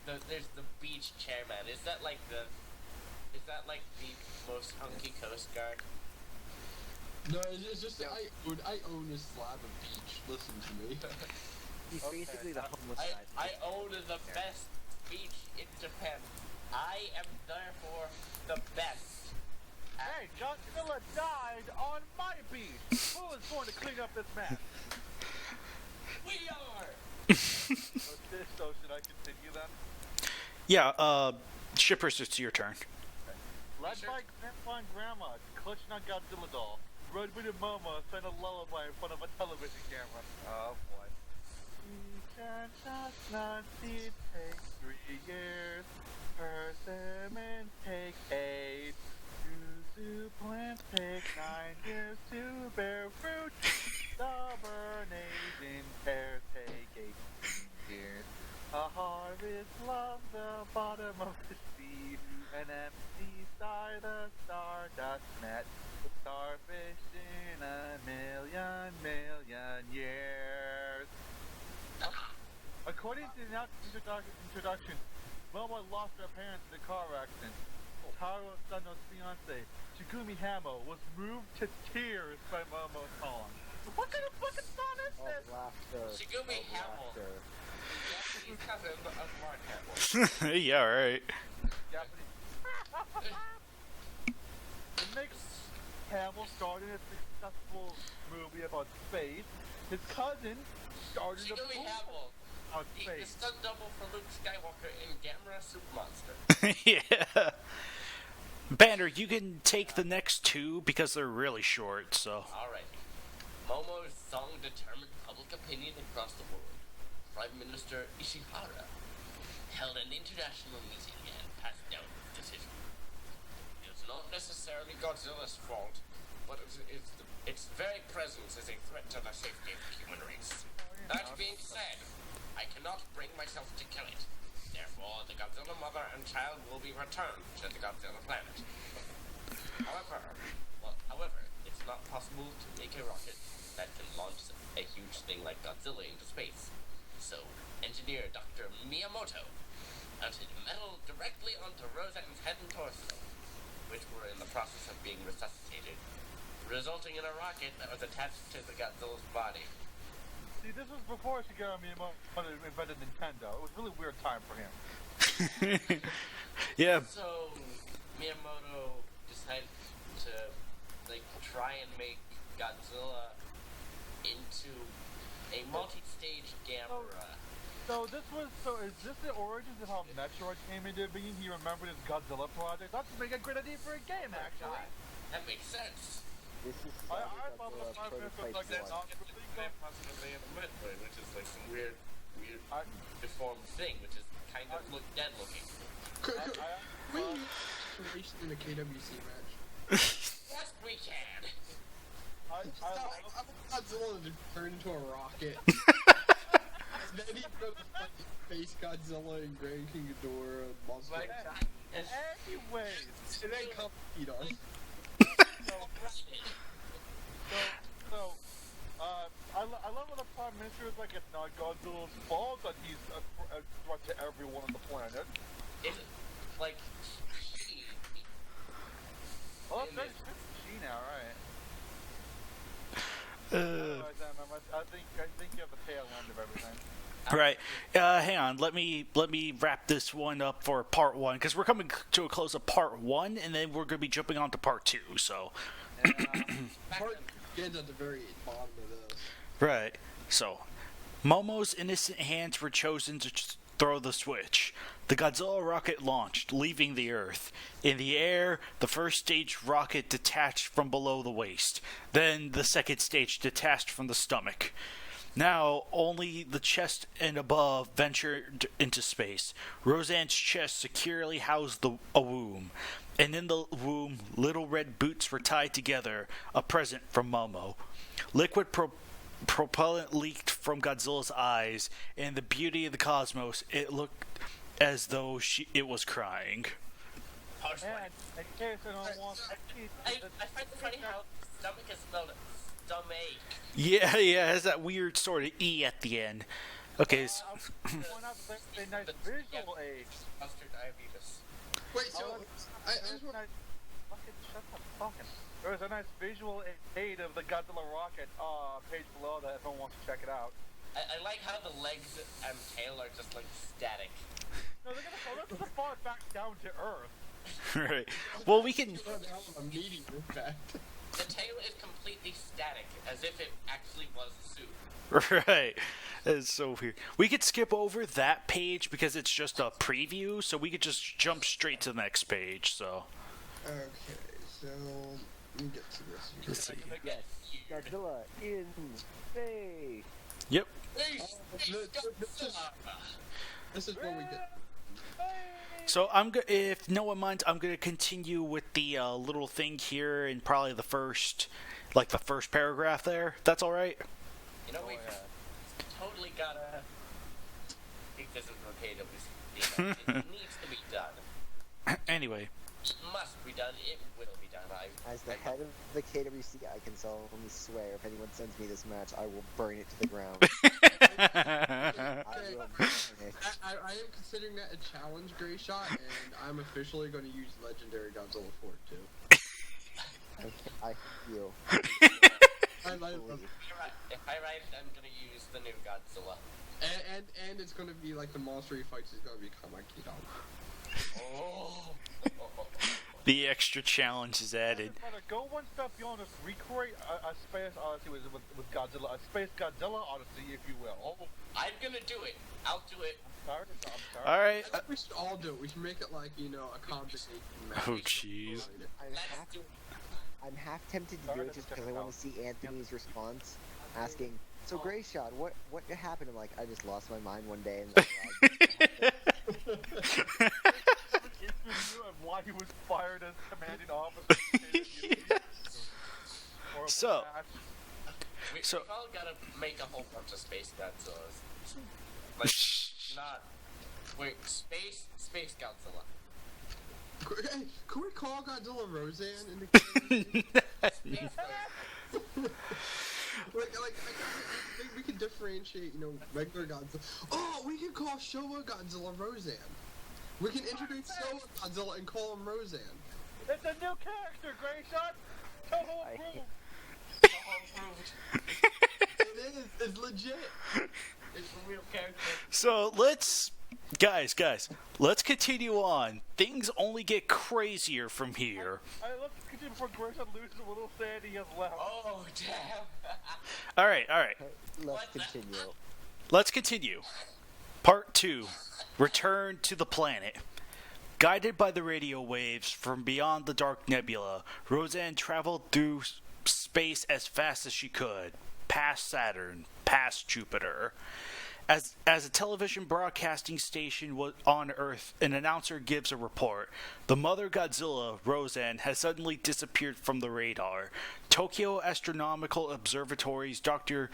there's the beach chairman. Is that like the most hunky Coast Guard? No, it's just that I own a slab of beach. Listen to me. He's basically the homeless guy. I own the best beach in Japan. I am therefore the best. Hey, Godzilla died on my beach. Who is going to clean up this mess? We are. So should I continue then? Yeah, Shippers, it's your turn. Led by Grandpa and Grandma, clutching on Godzilla doll. Redwood and Momo sang a lullaby in front of a television camera. Oh boy. Each and chestnut seed takes 3 years. Persimmons take 8. Yuzu plants take 9 years to bear fruit. Stubborn Asian pears take 18 years. A harvest loves the bottom of the sea. An empty side, the stardust net. The starfish in a million years. According to the introduction, Momo lost her parents in a car accident. Taro Sano's fiance, Shigumi Hamo, was moved to tears by Momo's song. What kind of fucking song is Of this? laughter. Shigumi of Hamill. laughter. Japanese cousin of Mark Hamill. Yeah, right. Japanese. It makes Hamill started a successful movie about space. His cousin started a Shigumi movie Hamill. about He's the space. stunt double for Luke Skywalker in Gamera Soup Monster. Yeah. Banner, you can take the next 2 because they're really short, so... Alrighty. Momo's song determined public opinion across the world. Prime Minister Ishihara held an international meeting and passed down his decision. It's not necessarily Godzilla's fault, but it's the Its very presence is a threat to the safety of the human race. That being said, I cannot bring myself to kill it. Therefore, the Godzilla mother and child will be returned to the Godzilla planet. However, it's not possible to make a rocket that can launch a huge thing like Godzilla into space. So, engineer Dr. Miyamoto mounted metal directly onto Roseanne's head and torso, which were in the process of being resuscitated, resulting in a rocket that was attached to the Godzilla's body. See, this was before Shigeru Miyamoto invented Nintendo. It was a really weird time for him. Yeah. So, Miyamoto decided to, try and make Godzilla into a multi-stage camera. So is this the origins of how Metroid came into being? He remembered his Godzilla project? That's a great idea for a game, actually. That makes sense. This is I Godzilla love the five minutes of prototype like one. It's possibly in the Metroid, which is like some weird deformed thing, which is kind of dead looking. We use information in a KWC match. Yes, we can. I want Godzilla to turn into a rocket. And then he's gonna fucking face Godzilla and Grand King Ghidorah and Monster. Anyways, And then come eat us. I love when the Prime Minister is like, it's not Godzilla's fault that he's a threat to everyone on the planet. It's like she. Oh, that's she now, right? I think you have the tail end of everything. Right. Hang on. Let me wrap this one up for part one, because we're coming to a close of part one, and then we're going to be jumping on to part two. So. Part begins at the very bottom of this. Right. So, Momo's innocent hands were chosen to throw the switch. The Godzilla rocket launched, leaving the Earth. In the air, the first stage rocket detached from below the waist. Then the second stage detached from the stomach. Now, only the chest and above ventured into space. Roseanne's chest securely housed a womb. And in the womb, little red boots were tied together, a present from Momo. Liquid propellant leaked from Godzilla's eyes, and the beauty of the cosmos, it looked as though it was crying. Part And 20. in case anyone wants to see, I find it funny how stomach is spelled stomach. Yeah, it has that weird sort of E at the end. Okay, so, I'll point out that there's a nice visual aid. Cluster diabetes. Wait, so I just want. There was a nice visual aid of the Godzilla rocket page below that everyone wants to check it out. I like how the legs and tail are just like static. No, they're gonna fall back down to Earth. right. Well, we can. A meteor effect. The tail is completely static, as if it actually was a suit. Right. It's so weird. We could skip over that page because it's just a preview, so we could just jump straight to the next page. So. Okay, so let me get to this. Let's see. Yes, Godzilla in space. Yep. This is where we get. So if no one minds, I'm gonna continue with the little thing here in probably the first paragraph there. That's all right. You know, we totally gotta. I think this is okay. It needs to be done. Anyway. It must be done. It will be done. As the head of the KWC, I can solemnly swear if anyone sends me this match, I will burn it to the ground. I will burn it. I am considering that a challenge, Greyshot, and I'm officially going to use Legendary Godzilla for it too. I feel. I like If I write it, I'm gonna use the new Godzilla. and it's going to be like the monster he fights is going to become like Oh. The extra challenge is added. Go one step beyond just recreate a space odyssey with Godzilla, a space Godzilla odyssey, if you will. Oh, I'm gonna do it. I'll do it. I'm sorry. All right. I think we should all do it. We should make it like, a combination match. Oh, jeez. I'm half tempted to do it just because I want to see Anthony's response, asking, "So Greyshot, what happened?" I'm like, I just lost my mind one day and Interview of why he was fired as commanding officer. Or So- We So- all gotta make a whole bunch of Space Godzillas. Like, not... Wait, Space Godzilla. Hey, could we call Godzilla Roseanne in the game? Space Godzilla. We could differentiate, regular Godzilla. Oh, we could call Showa Godzilla Roseanne. We can introduce Showa Godzilla and call him Roseanne. It's a new character, Greyshot! Toho approved! It is. It's legit. It's a real character. So let's, guys, let's continue on. Things only get crazier from here. Alright, let's continue before Greyshot loses a little sand he has left. Oh, damn. All right. Let's continue. Let's continue. Part 2. Return to the planet. Guided by the radio waves from beyond the dark nebula, Roseanne traveled through space as fast as she could, past Saturn, past Jupiter. As a television broadcasting station on Earth, an announcer gives a report. The mother Godzilla, Roseanne, has suddenly disappeared from the radar. Tokyo Astronomical Observatory's Dr.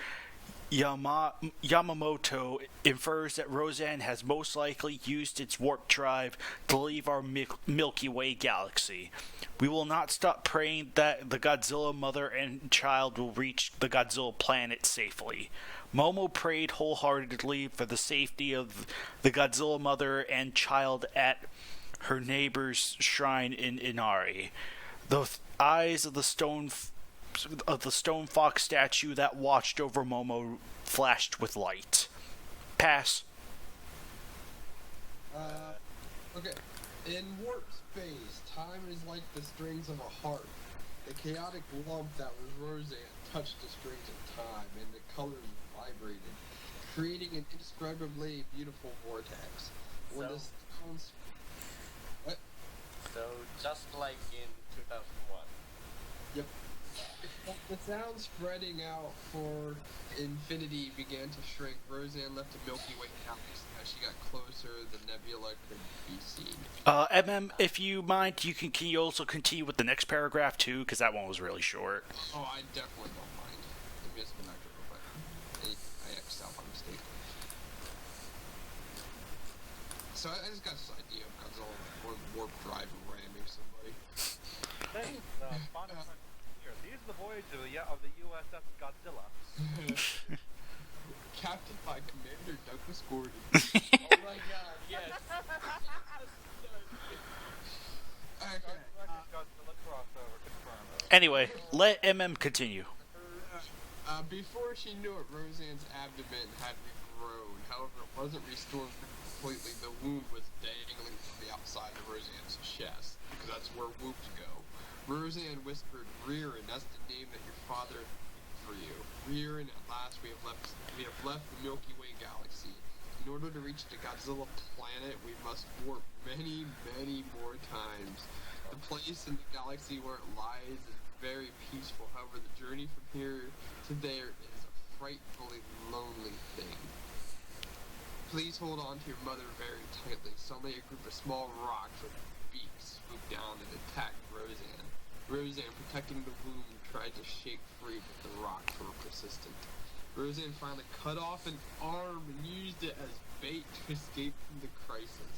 Yamamoto infers that Roseanne has most likely used its warp drive to leave our Milky Way galaxy. We will not stop praying that the Godzilla mother and child will reach the Godzilla planet safely. Momo prayed wholeheartedly for the safety of the Godzilla mother and child at her neighbor's shrine in Inari. The eyes of the stone fox statue that watched over Momo flashed with light. Pass. Okay. In warp space, time is like the strings of a harp. The chaotic lump that was Roseanne touched the strings of time, and the colors vibrated, creating an indescribably beautiful vortex. When the stones... What? So, just like in 2001. Yep. The sound spreading out for infinity began to shrink. Roseanne left the Milky Way galaxy. As she got closer, the nebula could be seen. If you mind, can you also continue with the next paragraph too, because that one was really short. Oh, I definitely don't mind. Let me just go back to it real quick. I X'd out by mistake. So I just got this idea of Godzilla warp drive and ramming somebody. Thanks, Spawn here. These are the voyage of the USS Godzilla. Captain by Commander Douglas Gordon. Oh my god, yes. Okay. Godzilla crossover confirmed. Anyway, let MM continue. Before she knew it, Roseanne's abdomen had regrown. However, it wasn't restored completely. The womb was dangling from the outside of Roseanne's chest, because that's where wombs go. Roseanne whispered, "Rearin, that's the name that your father for you. Rearin, at last we have left the Milky Way galaxy. In order to reach the Godzilla planet, we must warp many, many more times. The place in the galaxy where it lies is very peaceful. However, the journey from here to there is a frightfully lonely thing. Please hold on to your mother very tightly. Suddenly a group of small rocks with beaks swooped down and attacked Roseanne. Roseanne, protecting the wound, tried to shake free, but the rocks were persistent. Roseanne finally cut off an arm and used it as bait to escape from the crisis.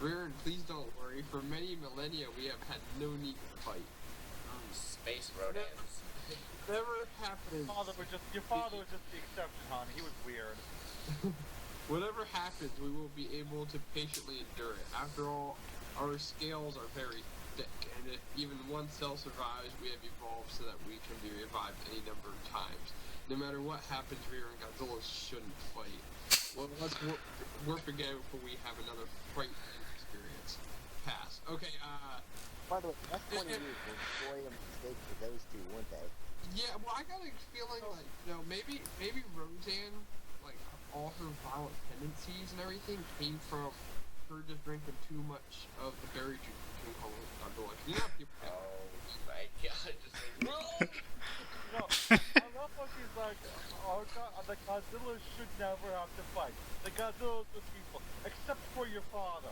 Rearin, please don't worry. For many millennia, we have had no need to fight. Space rodents. Never happened. Your father was just the exception, hon. He was weird. Whatever happens, we will be able to patiently endure it. After all, our scales are very thick, and if even one cell survives, we have evolved so that we can be revived any number of times. No matter what happens, Rearin, Godzilla shouldn't fight. Well, let's warp again before we have another frightening experience. Pass. Okay, By the way, that's 20 years were boy a mistake for those two, weren't they? yeah, well, I got a feeling like, maybe Roseanne, like, all her violent tendencies and everything came from her just drinking too much of the berry juice between Godzilla. You know how people get Oh my god, just like, no! No, I love how she's like, the Godzilla should never have to fight. The Godzilla's with people, except for your father.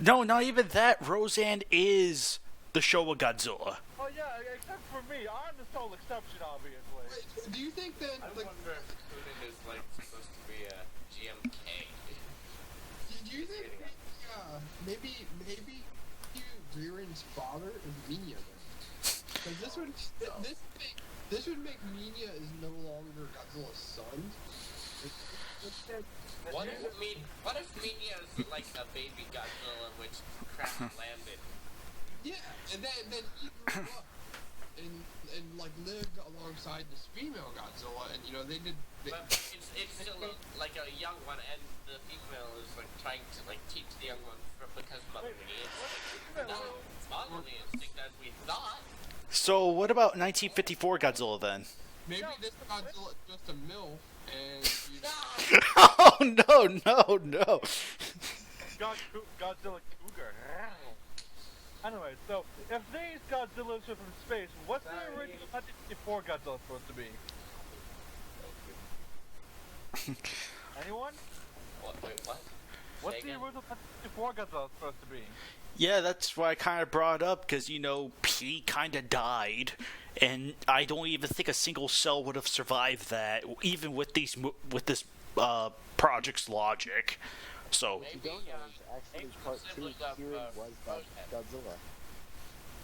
No, not even that. Roseanne is the Showa Godzilla. Oh yeah, except for me. I'm the sole exception, obviously. Wait, do you think then, I like, wonder if Kunin is like supposed to be a GMK. do you think maybe Ririn's father is Minya then? Because this would make Minya is no longer Godzilla's son. What if Minya is like a baby Godzilla which crap landed? Yeah, and then he grew up and like lived alongside this female Godzilla, and you know they did. But it's still like a young one, and the female is like trying to like teach the young one because motherly instinct. Not fatherly instinct as we thought. So what about 1954 Godzilla then? Maybe this Godzilla is just a MILF, and you know, Oh no! Godzilla Cougar. Anyway, so if these Godzillas are from space, what's the original 1954 Godzilla supposed to be? Anyone? Wait, what? What's Say the again? original 1954 Godzilla supposed to be? Yeah, that's why I kind of brought it up, because, you know, he kind of died, and I don't even think a single cell would have survived that, even with this project's logic. So, What you don't know is actually part 2, Kieran was that Godzilla.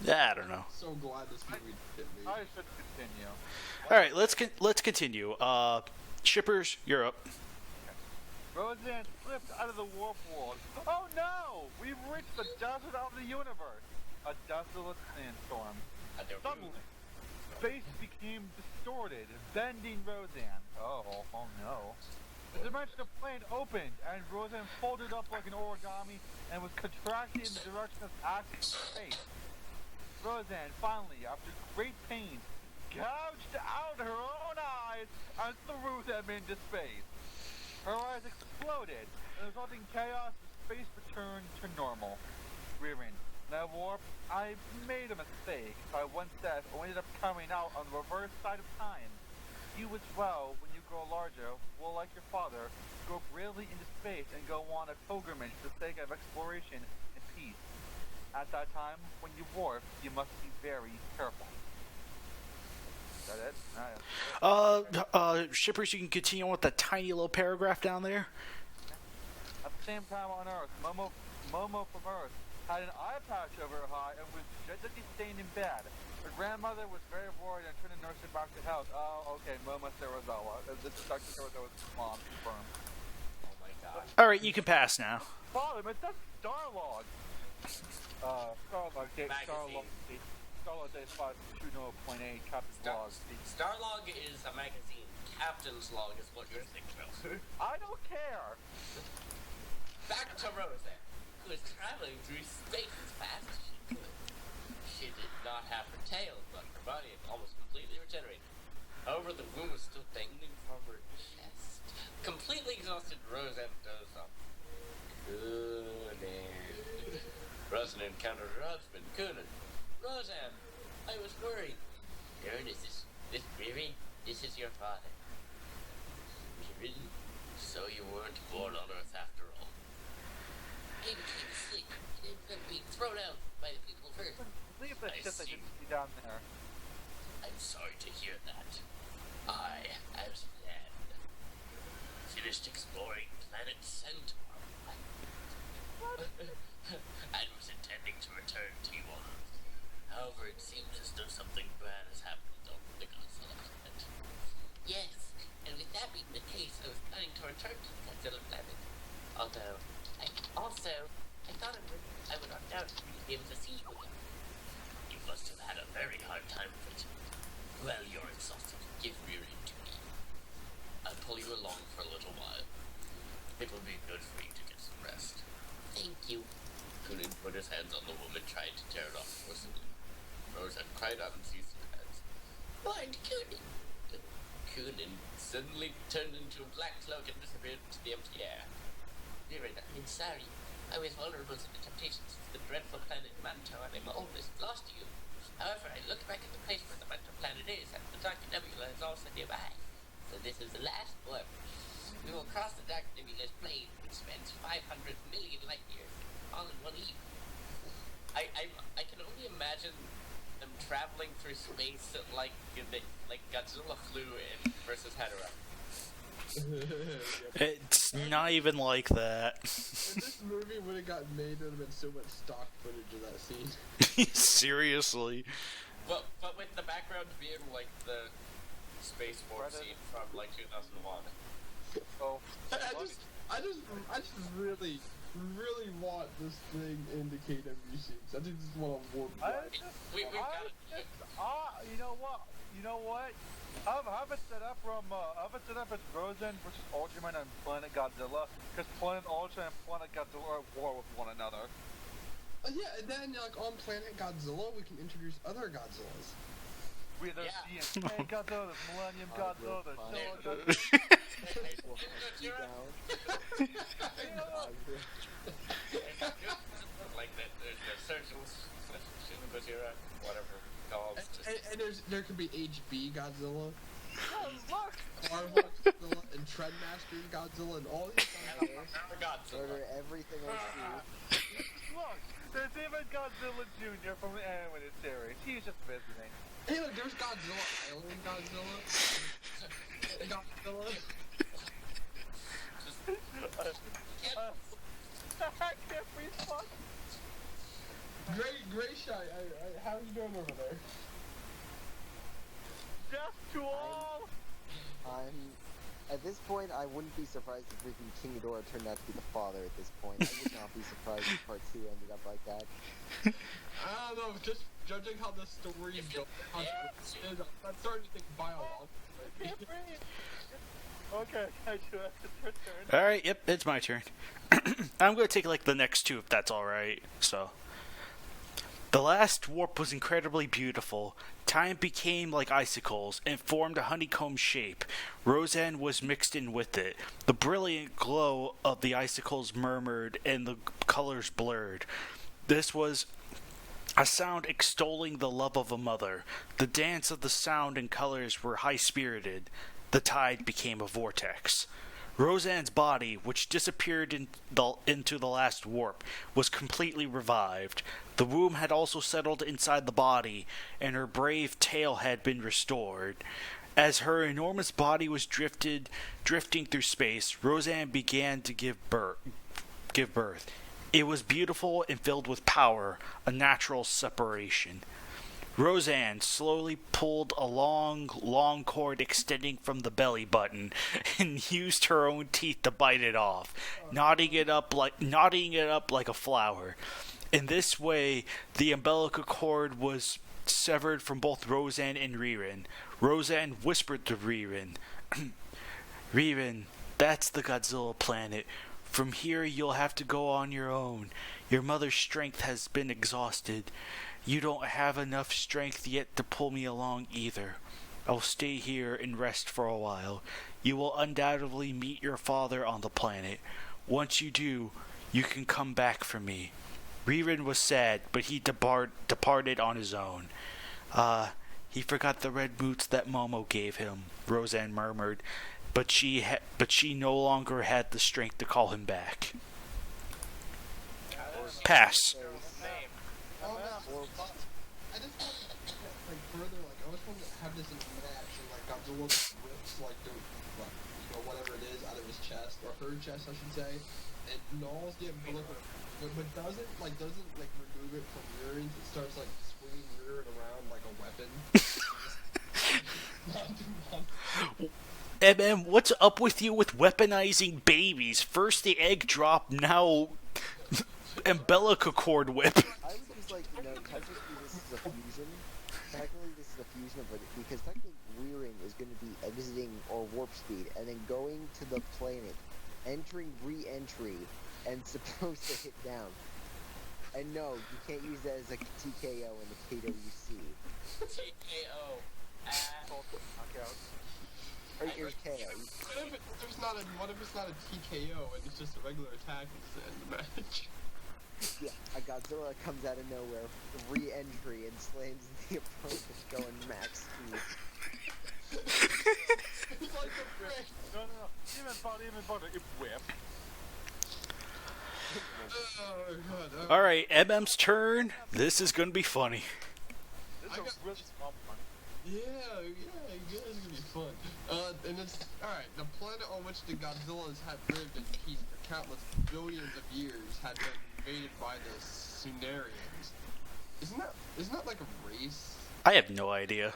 yeah, I don't know. so glad this movie did me. I should continue. All right, let's continue. Shippers, you're up. Roseanne slipped out of the warp world. Oh no! We've reached the desert of the universe. A desolate sandstorm. Suddenly, space became distorted, bending Roseanne. Oh no. The dimensional plane opened, and Roseanne folded up like an origami and was contracted in the direction of active space. Roseanne finally, after great pain, gouged out her own eyes and threw them into space. Her eyes exploded, and the resulting chaos of space returned to normal. Ririn, now warp, I made a mistake. I once said I ended up coming out on the reverse side of time. You as well, when you grow larger, will, like your father, go bravely into space and go on a pilgrimage for the sake of exploration and peace. At that time, when you warp, you must be very careful. Is that it? Shippers, you can continue on with that tiny little paragraph down there. At the same time on Earth, Momo from Earth had an eye patch over her eye and was gently staying in bed. Her grandmother was very worried and trying to nurse her back to health. Oh, okay, Momo Sarazawa. This is Dr. Sarazawa's mom, confirmed. Oh my god. All right, you can pass now. Father, but that's Starlog. Starlog, Magazine. Starlog Day 5.20.8, Captain's Log. Starlog is a magazine. Captain's Log is what you're thinking of. I don't care. Back to Roseanne, who was traveling through space as fast as she could. She did not have her tail, but her body had almost completely regenerated. However, the wound was still dangling from her chest. Completely exhausted, Roseanne dozed off. Kunin. Roseanne encountered her husband, Kunin. Roseanne, I was worried. Aaron, is this Ririn? This is your father. Ririn, so you weren't born on Earth after all. He became sick and ended up being thrown out by the people of Earth. Leave the I shit that see. you see down there. I'm sorry to hear that. I, as planned, finished exploring planet Centaur and was intending to return to you on Earth. However, it seems as though something bad has happened on the Godzilla planet. Yes, and with that being the case, I was planning to return to the Godzilla planet. Although, I thought I would undoubtedly be able to see you again. You must have had a very hard time of it. Well, you're exhausted. Give Ririn to me. I'll pull you along for a little while. It will be good for you to get some rest. Thank you. Kunin put his hands on the woman, trying to tear it off forcibly. Roseanne cried out and seized his hands. Blind Kunin! Kunin suddenly turned into a black cloak and disappeared into the empty air. Ririn, I'm sorry. I was vulnerable to the temptations of the dreadful planet Manto, and I'm almost lost to you. However, I looked back at the place where the Manto planet is, and the Dark Nebula is also nearby. So this is the last warp. We will cross the Dark Nebula's plane, which spans 500 million light years, all in one leap. I can only imagine them traveling through space like Godzilla flew in versus Hedorah. It's not even like that. If this movie would have gotten made, there would have been so much stock footage of that scene. Seriously. But with the background being like the space warp scene from like 2001. Oh, I just really want this thing in the KWC. I think this is one of warp. We've got it. You know what? Have it set up as Rosen versus Ultraman and Planet Godzilla, because Planet Ultra and Planet Godzilla are at war with one another. Yeah, and then like on Planet Godzilla, we can introduce other Godzillas. There's the Godzilla, there's Millennium Godzilla, there's Solar Like that, there's the Surgeons, Shin Gojira, whatever it's called. And there could be HB Godzilla, Oh, look! Marvel Godzilla, and Trendmasters Godzilla, and all these Godzilla. Murder everything I see. Look! There's even Godzilla Jr. from the animated series. He's just visiting. Hey, look, there's Godzilla, Alien Godzilla, Godzilla. I can't breathe. Fuck. Greyshot, how you doing over there? Death to all! At this point, I wouldn't be surprised if freaking King Ghidorah turned out to be the father at this point. I would not be surprised if part 2 ended up like that. I don't know, just judging how the story is built, I'm starting to think biological. Okay, it's your turn. Alright, yep, it's my turn. I'm going to take like the next two if that's alright. So, the last warp was incredibly beautiful. Time became like icicles and formed a honeycomb shape. Roseanne was mixed in with it. The brilliant glow of the icicles murmured and the colors blurred. This was a sound extolling the love of a mother. The dance of the sound and colors were high-spirited. The tide became a vortex. Roseanne's body, which disappeared into the last warp, was completely revived. The womb had also settled inside the body, and her brave tail had been restored. As her enormous body was drifting through space, Roseanne began to give birth. It was beautiful and filled with power, a natural separation. Roseanne slowly pulled a long cord extending from the belly button and used her own teeth to bite it off, knotting it up like a flower. In this way, the umbilical cord was severed from both Roseanne and Ririn. Roseanne whispered to Ririn, "Ririn, that's the Godzilla planet. From here you'll have to go on your own. Your mother's strength has been exhausted. You don't have enough strength yet to pull me along either. I'll stay here and rest for a while. You will undoubtedly meet your father on the planet. Once you do, you can come back for me." Ririn was sad, but he departed on his own. He forgot the red boots that Momo gave him, Roseanne murmured, but she no longer had the strength to call him back. Pass. I just want to like further, like I just want to have this in a match, and like Godzilla rips like the, whatever it is out of his chest or her chest, I should say, and gnaws the umbilical, but doesn't remove it from Ririn. It starts like swinging Ririn around like a weapon. MM, what's up with you with weaponizing babies? First the egg drop, now umbilical cord whip. I would just like to note, technically this is a fusion. Technically this is a fusion of it, because technically Ririn is going to be exiting or warp speed, and then going to the planet, entering re-entry, and supposed to hit down. And no, you can't use that as a TKO in the KWC. TKO. Or your KO. What if it's not a TKO and it's just a regular attack and it's the end of the match? Yeah, a Godzilla comes out of nowhere, re-entry, and slams the opponent going max speed. It's like a brick. No. Even better, it whip. Oh god. All right, MM's turn. This is gonna be funny. This I is a got- really fun one. Yeah, it's gonna be fun. And it's alright. The planet on which the Godzillas had lived in peace for countless billions of years had been invaded by the Sunarians. Isn't that like a race? I have no idea.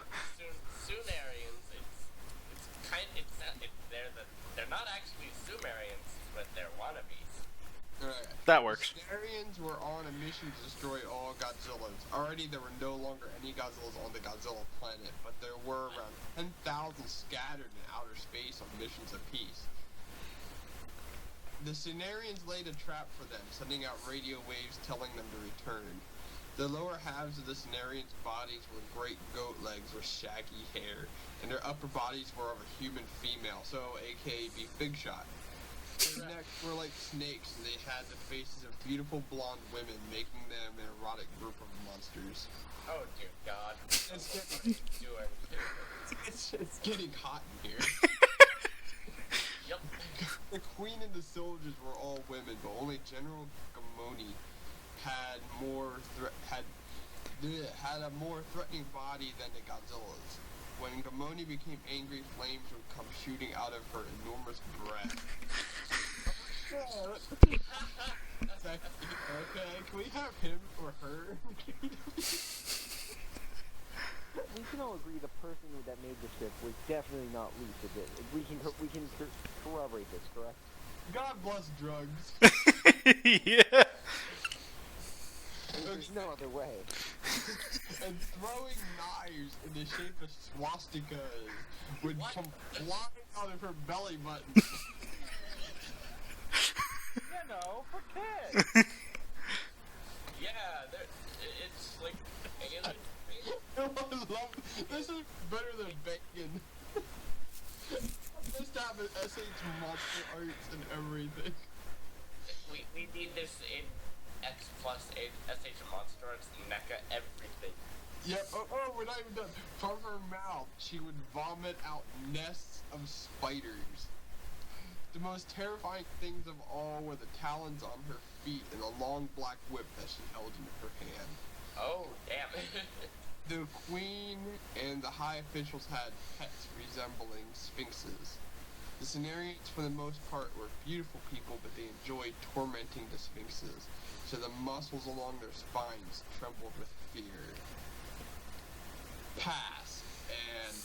Sumerians, they're not actually Sumerians, but they're wannabes. Alright. That works. The Sunarians were on a mission to destroy all Godzillas. Already there were no longer any Godzillas on the Godzilla planet, but there were around 10,000 scattered in outer space on missions of peace. The Sunarians laid a trap for them, sending out radio waves telling them to return. The lower halves of the Sunarians' bodies were great goat legs with shaggy hair, and their upper bodies were of a human female, so aka be Big Shot. Their necks were like snakes, and they had the faces of beautiful blonde women, making them an erotic group of monsters. Oh dear God. It's getting, Doing. it's getting hot in here. Yep. The queen and the soldiers were all women, but only General Gamoni had a more threatening body than the Godzillas. When Gamoni became angry, flames would come shooting out of her enormous breath. Okay, can we have him or her? We can all agree the person that made the ship was definitely not Lisa. We can corroborate this, correct? God bless drugs. Yeah. There's no other way. And throwing knives in the shape of swastikas would come flying out of her belly button. You know, for kids. Yeah, it's like alien. I love this is better than bacon. This to have an SH monster arts and everything. We need this in X plus SH monster arts, mecha, everything. Yeah, we're not even done. From her mouth, she would vomit out nests of spiders. The most terrifying things of all were the talons on her feet and the long black whip that she held in her hand. Oh damn. The queen and the high officials had pets resembling sphinxes. The Cenarians, for the most part, were beautiful people, but they enjoyed tormenting the sphinxes, so the muscles along their spines trembled with fear. Pass. And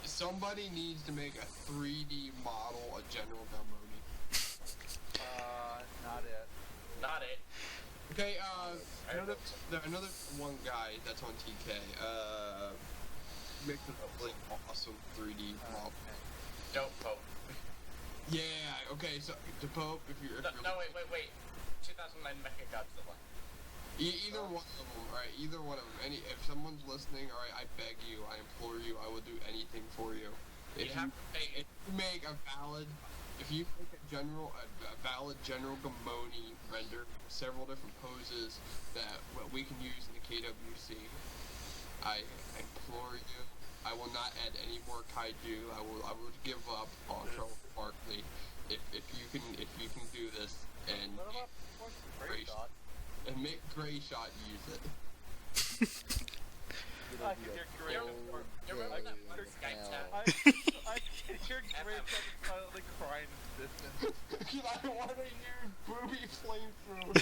somebody needs to make a 3D model of General Gamoni. Not it. Not it. Okay, another one guy that's on TK, make a really awesome 3D model. Don't Pope. Yeah, okay, so the Pope, if you're... No, wait. 2009 Mecha Godzilla. Either one of them, alright, either one of them. If someone's listening, alright, I beg you, I implore you, I will do anything for you. If you make a valid General Gamoni render, several different poses that what we can use in the KWC, I implore you. I will not add any more kaiju. I will give up on Charles Barkley. If you can do this and What about Greyshot? and make Greyshot use it. I can hear Greyshot. You remember that one Skype chat? I can hear Greyshot silently crying in the distance. Cause I want to hear booby flamethrower.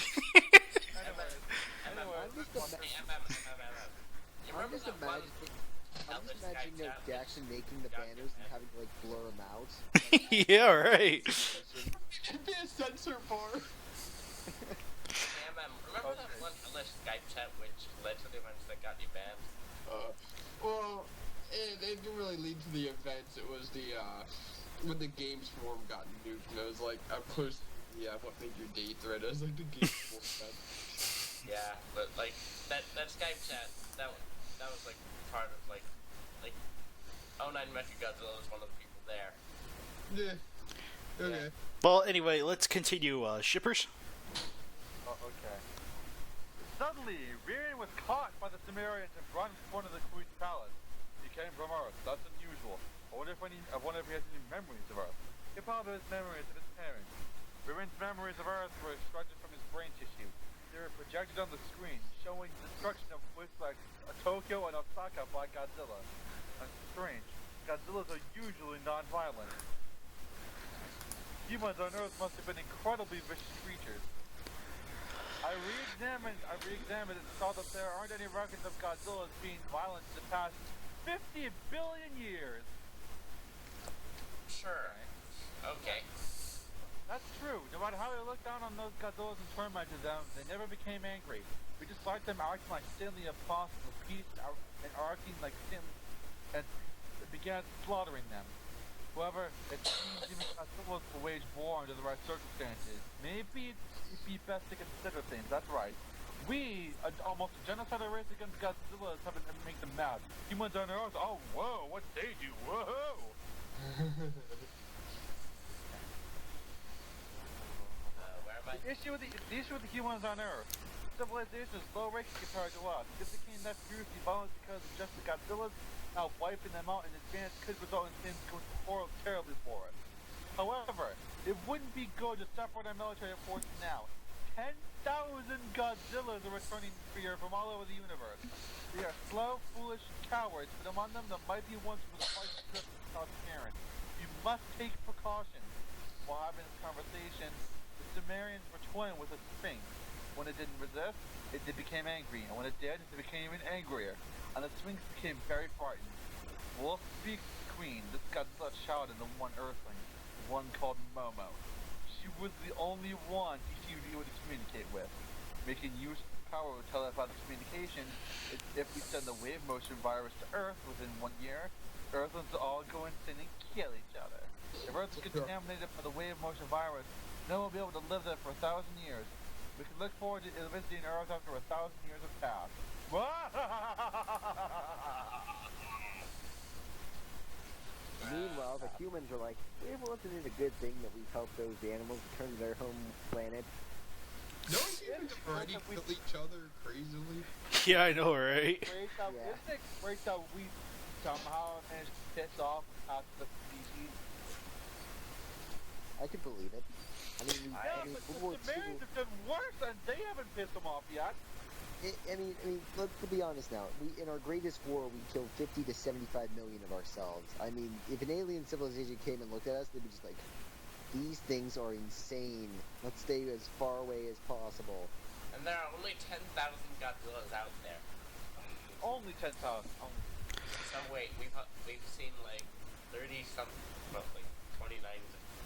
Anyway, I'm just imagining Jackson making the banners and having to like blur them out. Yeah, right. It'd be a censor bar. Remember that one hellish Skype chat which led to the events that got you banned? Well, it didn't really lead to the events. It was the when the games forum got nuked, and it was like I pushed what made your day thread. It was like the games forum stuff. Yeah, but like that Skype chat that was like part of like 09 Mecha Godzilla was one of the people there. Yeah. Okay. Well, anyway, let's continue. Shippers. oh, okay. Suddenly, Rian was caught by the Sumerians and brought in front of the Queen's palace. He came from Earth. That's unusual. I wonder if he has any memories of Earth. He found his memories of his parents. Rian's memories of Earth were stretched on the screen, showing destruction of with like Tokyo and Osaka by Godzilla. That's strange. Godzillas are usually non-violent. Humans on Earth must have been incredibly vicious creatures. I re-examined and saw that there aren't any records of Godzillas being violent in the past 50 billion years. Sure. Okay. That's true. No matter how we look down on those Godzillas and tormented them, they never became angry. We just liked them acting like Stanley apostles of peace and acting like Stanley, and began slaughtering them. However, it seems even Godzillas will wage war under the right circumstances. Maybe it'd be best to consider things. That's right. We, almost a genocidal race against Godzillas, haven't make them mad. Humans on Earth, oh whoa, what they do, whoa! The issue with the humans on Earth. Civilization is low ranking compared to us. If they became that fiercely violent because of just the Godzillas, now wiping them out in advance could result in things going terribly for us. However, it wouldn't be good to separate our military forces now. 10,000 Godzillas are returning here from all over the universe. They are slow, foolish cowards, but among them there might be ones with a fight script transparent. You must take precautions. While having this conversation, the Sumerians were toying with a sphinx. When it didn't resist, it became angry, and when it did, it became even angrier. And the sphinx became very frightened. Wolf speaks to the queen. This Godzilla shouted the one earthling, the one called Momo. She was the only one he would be able to communicate with. Making use of the power of telepathic communication, if we send the wave motion virus to Earth within 1 year, Earthlings will all go insane and kill each other. If Earth is contaminated by the wave motion virus, no one will be able to live there for 1,000 years. We can look forward to visiting Earth after 1,000 years have passed. Meanwhile, the humans are like, it wasn't it a good thing that we helped those animals return to their home planet? No humans already kill each other crazily. Yeah, I know, right? Isn't it great that we somehow managed to piss off half the species? I can believe it. I mean, but the Sumerians have done worse, and they haven't pissed them off yet. I mean, let's be honest now. In our greatest war, we killed 50 to 75 million of ourselves. I mean, if an alien civilization came and looked at us, they'd be just like, these things are insane. Let's stay as far away as possible. And there are only 10,000 Godzillas out there. Only 10,000. So wait, we've seen like 30 some, well, like 29,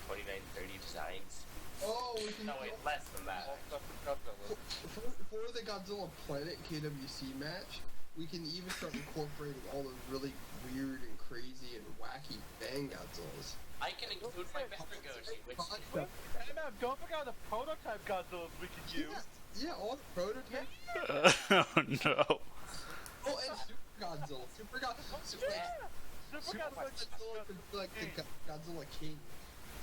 30 designs. Oh, we can. No, wait, less than that. For the Godzilla Planet KWC match, we can even start incorporating all the really weird and crazy and wacky Bang Godzillas. I can include my Mr. Goshi, which... Wait, hey man, don't forget the prototype Godzillas we can use. Yeah, all the prototypes. Oh no. Oh, and Super Godzilla. Super Godzilla. Super Godzilla could be like the Godzilla King.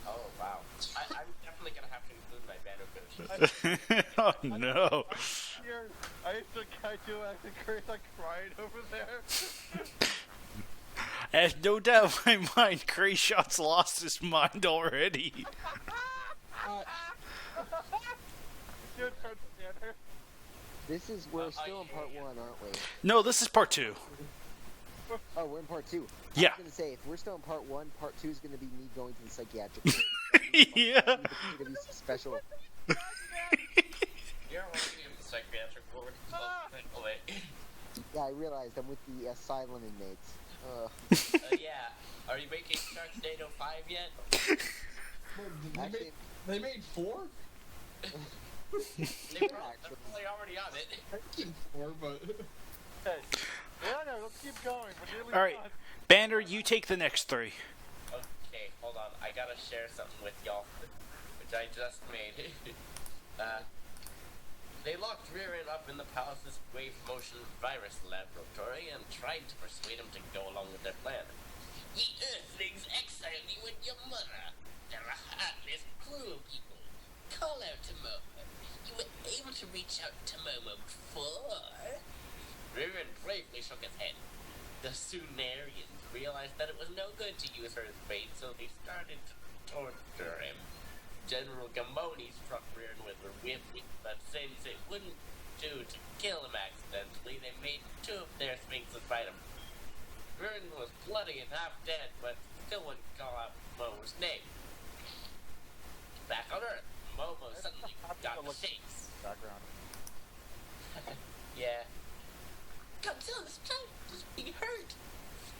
Oh, wow. I'm definitely gonna have to include my Banner Goshi. Oh no. I used to KaijuX and Greyshot crying over there. I have no doubt in my mind, Greyshot's lost his mind already. We're still in part 1, aren't we? No, this is part 2. Oh, we're in part 2. Yeah. I was gonna say, if we're still in part 1, part 2 is gonna be me going to the psychiatric ward. Yeah. The KWC special. You're walking in the psychiatric ward. Oh, wait. Yeah, I realized I'm with the asylum inmates. Yeah. Are you making Sharknado 5 yet? They made 4? They're probably already on it. I'm making 4, but... Hey, no, let's keep going. We're nearly Alright. done. Banner, you take the next 3. Okay, hold on. I gotta share something with y'all, which I just made. They locked Rearin up in the palace's wave motion virus laboratory and tried to persuade him to go along with their plan. Ye Earthlings exile you and your mother. They're a heartless, cruel people. Call out to Momo. You were able to reach out to Momo before. Rearin bravely shook his head. The Sumerians realized that it was no good to use her as bait, so they started to torture him. General Gamoni struck Ririn with her whip, but since it wouldn't do to kill him accidentally, they made two of their sphinxes fight him. Ririn was bloody and half dead, but still wouldn't call out Momo's name. Back on Earth, Momo suddenly got the shakes. Background. Yeah. Godzilla's child is being hurt.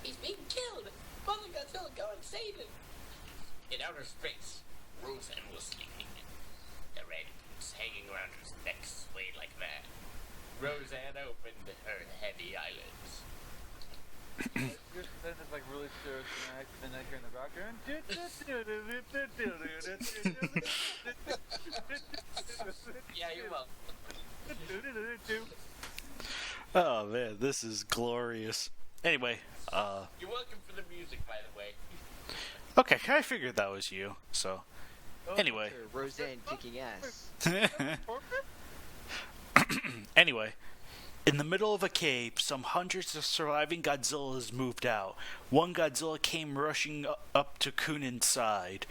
He's being killed. Mother Godzilla, go and save him. In outer space, Roseanne was sleeping. The red boots hanging around her neck swayed like that. Roseanne opened her heavy eyelids. Then it's like really serious, and I hear in the background. Yeah, you're welcome. Oh man, this is glorious. Anyway, You're welcome for the music, by the way. okay, I figured that was you. So, anyway, Roseanne kicking ass. anyway, in the middle of a cave, some hundreds of surviving Godzillas moved out. One Godzilla came rushing up to Kunin's side.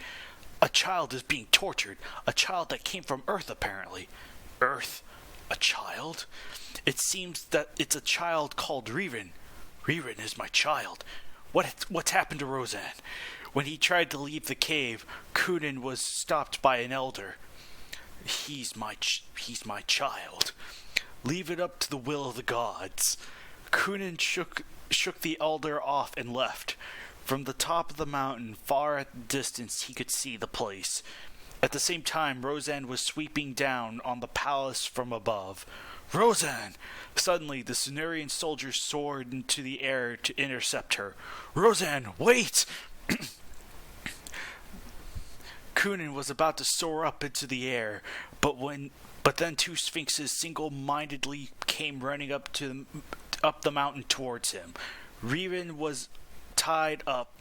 A child is being tortured. A child that came from Earth, apparently. Earth? A child? It seems that it's a child called Ririn. Ririn is my child. What's happened to Roseanne? When he tried to leave the cave, Kunin was stopped by an elder. He's my child. Leave it up to the will of the gods. Kunin shook the elder off and left. From the top of the mountain, far at the distance, he could see the place. At the same time, Roseanne was sweeping down on the palace from above. Roseanne! Suddenly, the Cenurian soldiers soared into the air to intercept her. Roseanne, wait! Kunin was about to soar up into the air, but then two sphinxes single-mindedly came running up the mountain towards him. Ririn was tied up,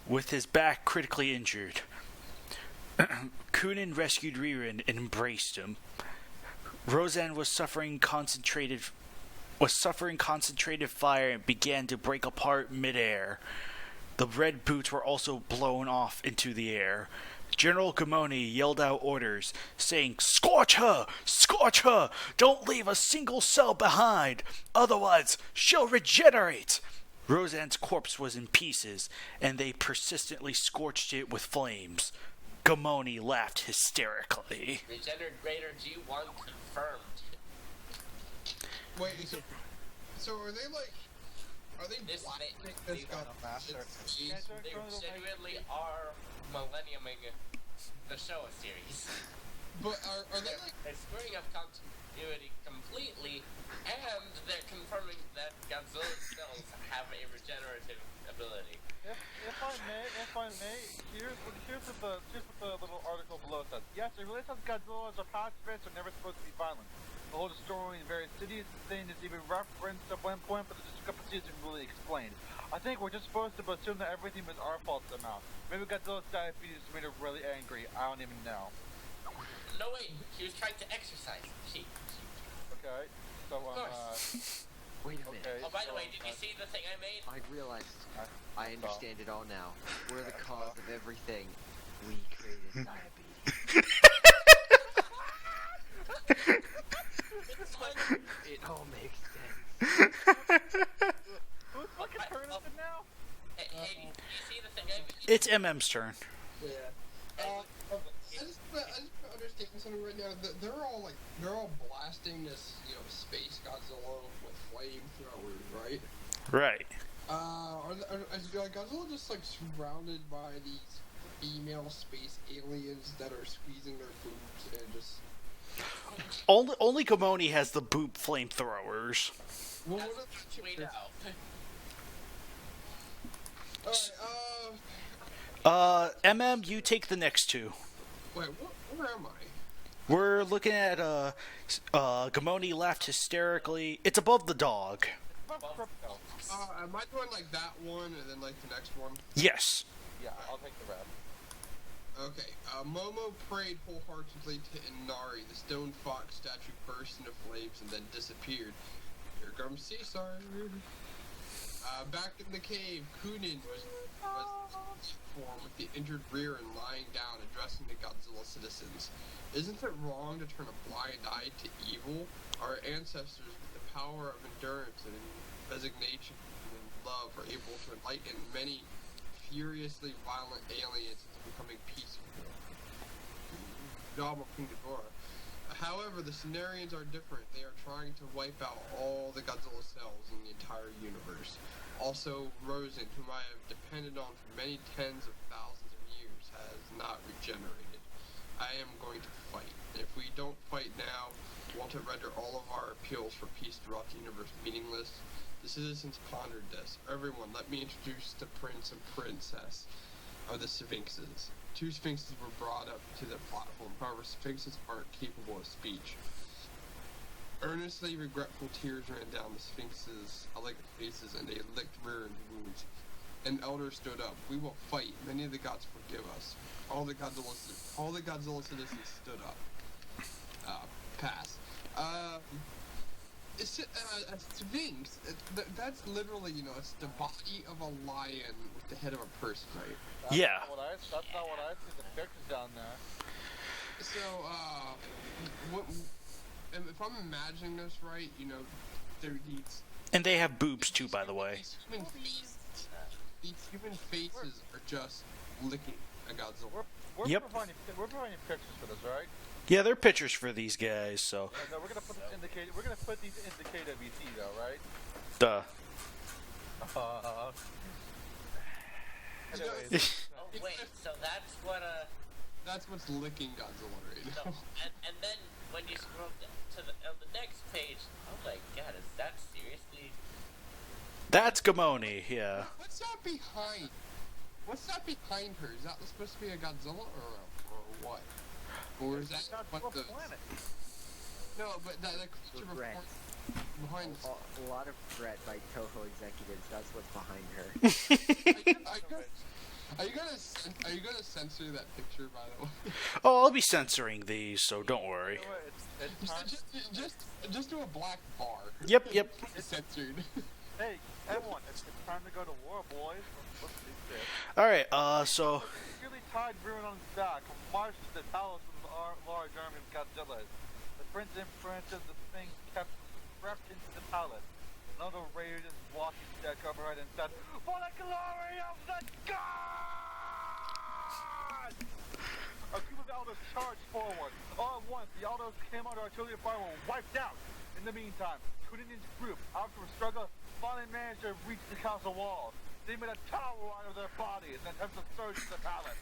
with his back critically injured. Kunin rescued Ririn and embraced him. Roseanne was suffering concentrated fire and began to break apart midair. The red boots were also blown off into the air. General Gamoni yelled out orders, saying, "Scorch her! Scorch her! Don't leave a single cell behind! Otherwise, she'll regenerate!" Roseanne's corpse was in pieces, and they persistently scorched it with flames. Gamoni laughed hysterically. Regenerator G1 confirmed. Wait, so are they like? Are they This black? they genuinely are millenniuming the show series. But are they like? They're screwing up continuity completely, and they're confirming that Godzilla's cells have a regenerative ability. If I may, here's what the little article below says. Yes, it relates to Godzilla's pacifist are never supposed to be violent. The whole story in various cities, the thing is even referenced at one point, but the discrepancy isn't really explained. I think we're just supposed to assume that everything was our fault somehow. Maybe Godzilla's diabetes made her really angry. I don't even know. No, wait, he was trying to exercise. She. Okay, so Wait a minute. okay. Oh, by the way, did you see the thing I made? I realized. I understand it all now. We're the cause of everything. We created diabetes. It all makes sense. Who's fucking turning it now? Hey, did you see the thing I made? It's MM's turn. Yeah. I just understand something right now. They're all blasting this, space Godzilla with flamethrowers, right? Right. Is Godzilla just surrounded by these female space aliens that are squeezing their boobs and just? Only Gamoni has the boob flamethrowers. Well, That's what what we know. Alright, MM, you take the next two. wait, where am I? We're looking at, Gamoni laughed hysterically. It's above the dog. Am I doing that one and then the next one? Yes. Yeah, I'll take the red. Okay, Momo prayed wholeheartedly to Inari. The stone fox statue burst into flames and then disappeared. Here comes Caesar. Back in the cave, Kunin was form with the injured rear and lying down, addressing the Godzilla citizens. Isn't it wrong to turn a blind eye to evil? Our ancestors, with the power of endurance and resignation and love, are able to enlighten many furiously violent aliens into becoming peaceful. Job of King Ghidorah. However, the Cenarians are different. They are trying to wipe out all the Godzilla cells in the entire universe. Also, Rosen, whom I have depended on for many tens of thousands of years, has not regenerated. I am going to fight. If we don't fight now, won't it render all of our appeals for peace throughout the universe meaningless? The citizens pondered this. Everyone, let me introduce the prince and princess of the Sphinxes. 2 Sphinxes were brought up to the platform. However, Sphinxes aren't capable of speech. Earnestly regretful tears ran down the Sphinxes' elegant faces, and they licked rear and wounds. An elder stood up. We will fight. Many of the gods forgive us. All the Godzilla citizens stood up. Pass. A sphinx, that's literally, it's the body of a lion with the head of a person, right? Yeah. That's not what I see the pictures down there. So, if I'm imagining this right, there are these... And they have boobs too, by the way. These human faces are just licking a Godzilla. Yep. We're providing pictures for this, right? Yeah, they're pictures for these guys, so. No, we're gonna put this in the we're gonna put these in the KWC though, right? Duh. Anyways, Oh wait, so that's what That's what's licking Godzilla right now. So, and then when you scroll to the next page, oh my god, is that seriously? That's Gamoni, yeah. What's that behind? What's that behind her? Is that supposed to be a Godzilla or what? Or is that what the... planet. No, but that creature Regret. behind... A lot of regret by Toho executives. That's what's behind her. Are you gonna censor that picture, by the way? Oh, I'll be censoring these, so don't worry. You know what, it's time. Just do a black bar. Yep. It's censored. Hey, everyone, it's time to go to war, boys. Let's do this. Alright, so. Really tied Bruin on his back, marched to the palace with a large army of Godzillas. The prince and princess of the Sphinx kept crept into the palace. Another raiders walked the deck overhead and said, "For the glory of the gods!" A group of elders charged forward. All at once, the elders came under artillery fire and were wiped out. In the meantime, Kunin's group, after a struggle, finally managed to reach the castle walls. They made a tower out of their bodies and attempted to surge the palace.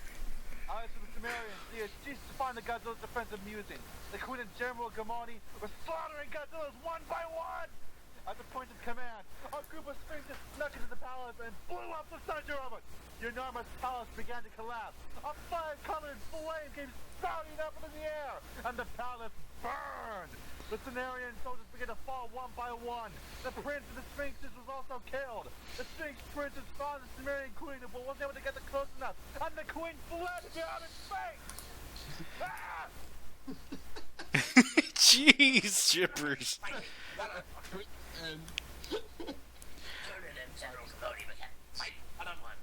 As for the Sumerians, they had ceased to find the Godzilla's defense amusing. The Queen and General Gamoni were slaughtering Godzillas one by one! At the point of command, a group of Sphinxes snuck into the palace and blew up the center of it! The enormous palace began to collapse. A fire-colored flame came spouting up into the air, and the palace burned! The Cenarian soldiers began to fall one by one. The prince of the Sphinxes was also killed. The Sphinx princess found the Sumerian queen but wasn't able to get close enough, and the queen fled beyond its Sphinx! Ah! Jeez, shippers. And Kunin and General Gamoni began to fight one-on-one.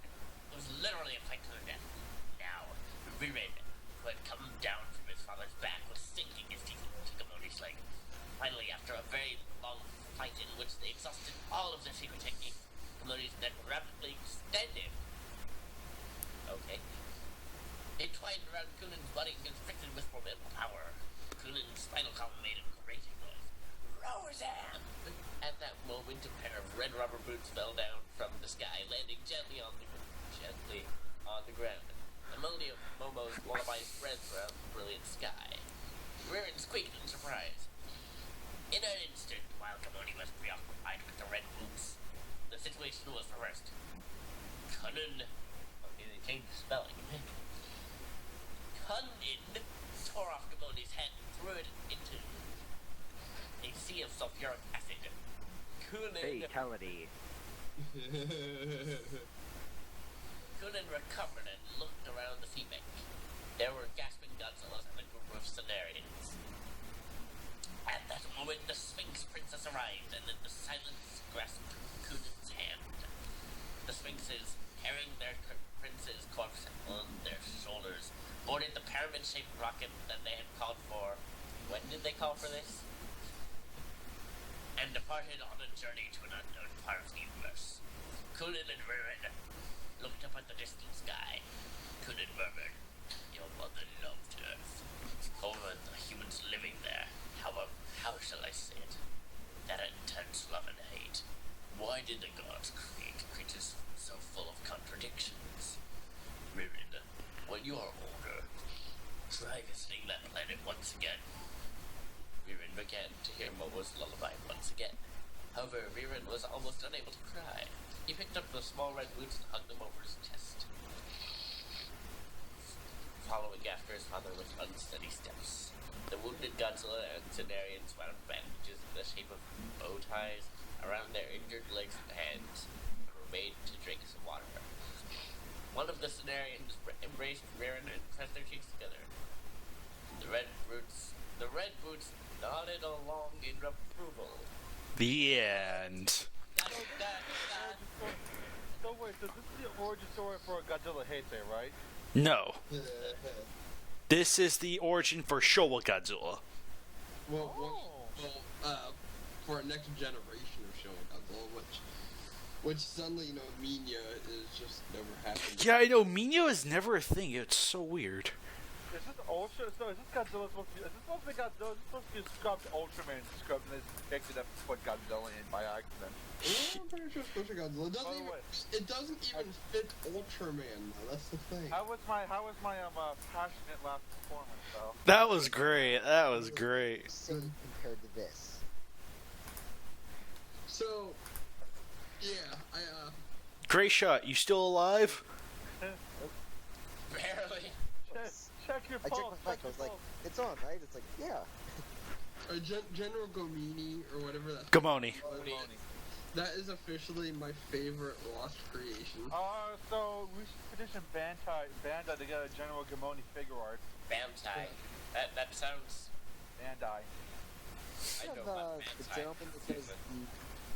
It was literally a fight to the death. Now, Viren, who had come down from his father's back, was sinking his teeth into Gamoni's leg. Finally, after a very long fight in which they exhausted all of their secret techniques, Gamoni's neck rapidly extended. Okay. It twined around Kunin's body and constricted with formidable power. Kunin's spinal column made a grating noise. Roseanne! At that moment, a pair of red rubber boots fell down from the sky, landing gently on the ground. The melody of Momo's lullaby spread throughout the brilliant sky. Ririn squeaked in surprise. In an instant, while Gamoni was preoccupied with the red boots, the situation was reversed. Kunin, they changed the spelling. Kunin tore off Gamoni's head and threw it into a sea of sulfuric acid. Fatality. Kunin recovered and looked around the sea bank. There were gasping Godzillas and a group of Cenarians. At that moment, the Sphinx princess arrived, and in the silence grasped Kunin's hand. The Sphinxes, tearing their they call for this? And departed on a journey to an unknown part of the universe. Kunin and Ririn looked up at the distant sky. Kunin murmured, "Your mother loved Earth. However, the humans living there, how shall I say it? That intense love and hate. Why did the gods create creatures so full of contradictions? Ririn, when you are older, try visiting that planet once again." Ririn began to hear Momo's lullaby once again. However, Ririn was almost unable to cry. He picked up the small red boots and hung them over his chest, following after his father with unsteady steps. The wounded Godzilla and Cenarians wound bandages in the shape of bow ties around their injured legs and hands, and were made to drink some water. One of the Cenarians embraced Ririn and pressed their cheeks together. The red boots nodded along in approval. The end. So wait, so this is the origin story for Godzilla Heisei, right? No. This is the origin for Showa Godzilla. For a next generation of Showa Godzilla, which suddenly, Minya is just never happened. Yeah, I know. Minya is never a thing. It's so weird. Is this Ultra? So is this Godzilla supposed to be? Is this supposed to be Godzilla? Is this supposed to be a scrubbed Ultraman script and it's picked it up and put Godzilla in by accident? I'm pretty sure it's supposed to be Godzilla. It doesn't even fit Ultraman, though. That's the thing. How was my passionate last performance though? That was great. That was great. Same compared to this. So, yeah, Greyshot, you still alive? Barely. Check your I checked pulse. my mic. I was like, it's on, right? It's like, yeah. General Gomini, or whatever that. Gamoni. That is officially my favorite Lost creation. So we should petition Bandai to get a General Gamoni figure art. Bantai. That sounds... Bandai. I know Have, about the Bantai. gentleman that does the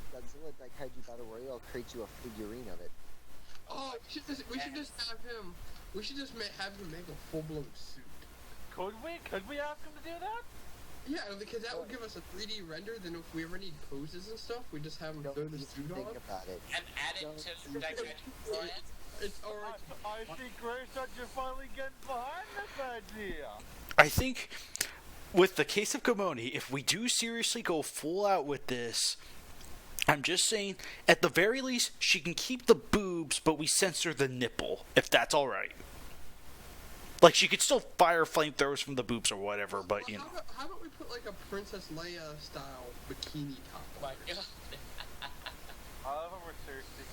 Godzilla Kaiju Battle Royale, I'll create you a figurine of it. Oh, we should just have him. We should just have him make a full-blown suit. Could we ask him to do that? Yeah, because that would give us a 3D render. Then if we ever need poses and stuff, we just have him Don't throw the even suit think on. about it. And add it to the Dynamic. It's alright. I think Greyshot, you're finally getting behind this idea. I think with the case of Gamoni, if we do seriously go full out with this, I'm just saying, at the very least, she can keep the boobs, but we censor the nipple, if that's alright. Like, she could still fire flamethrowers from the boobs or whatever, but, you know. How about we put like a Princess Leia style bikini top on My her? God. I love how we're seriously.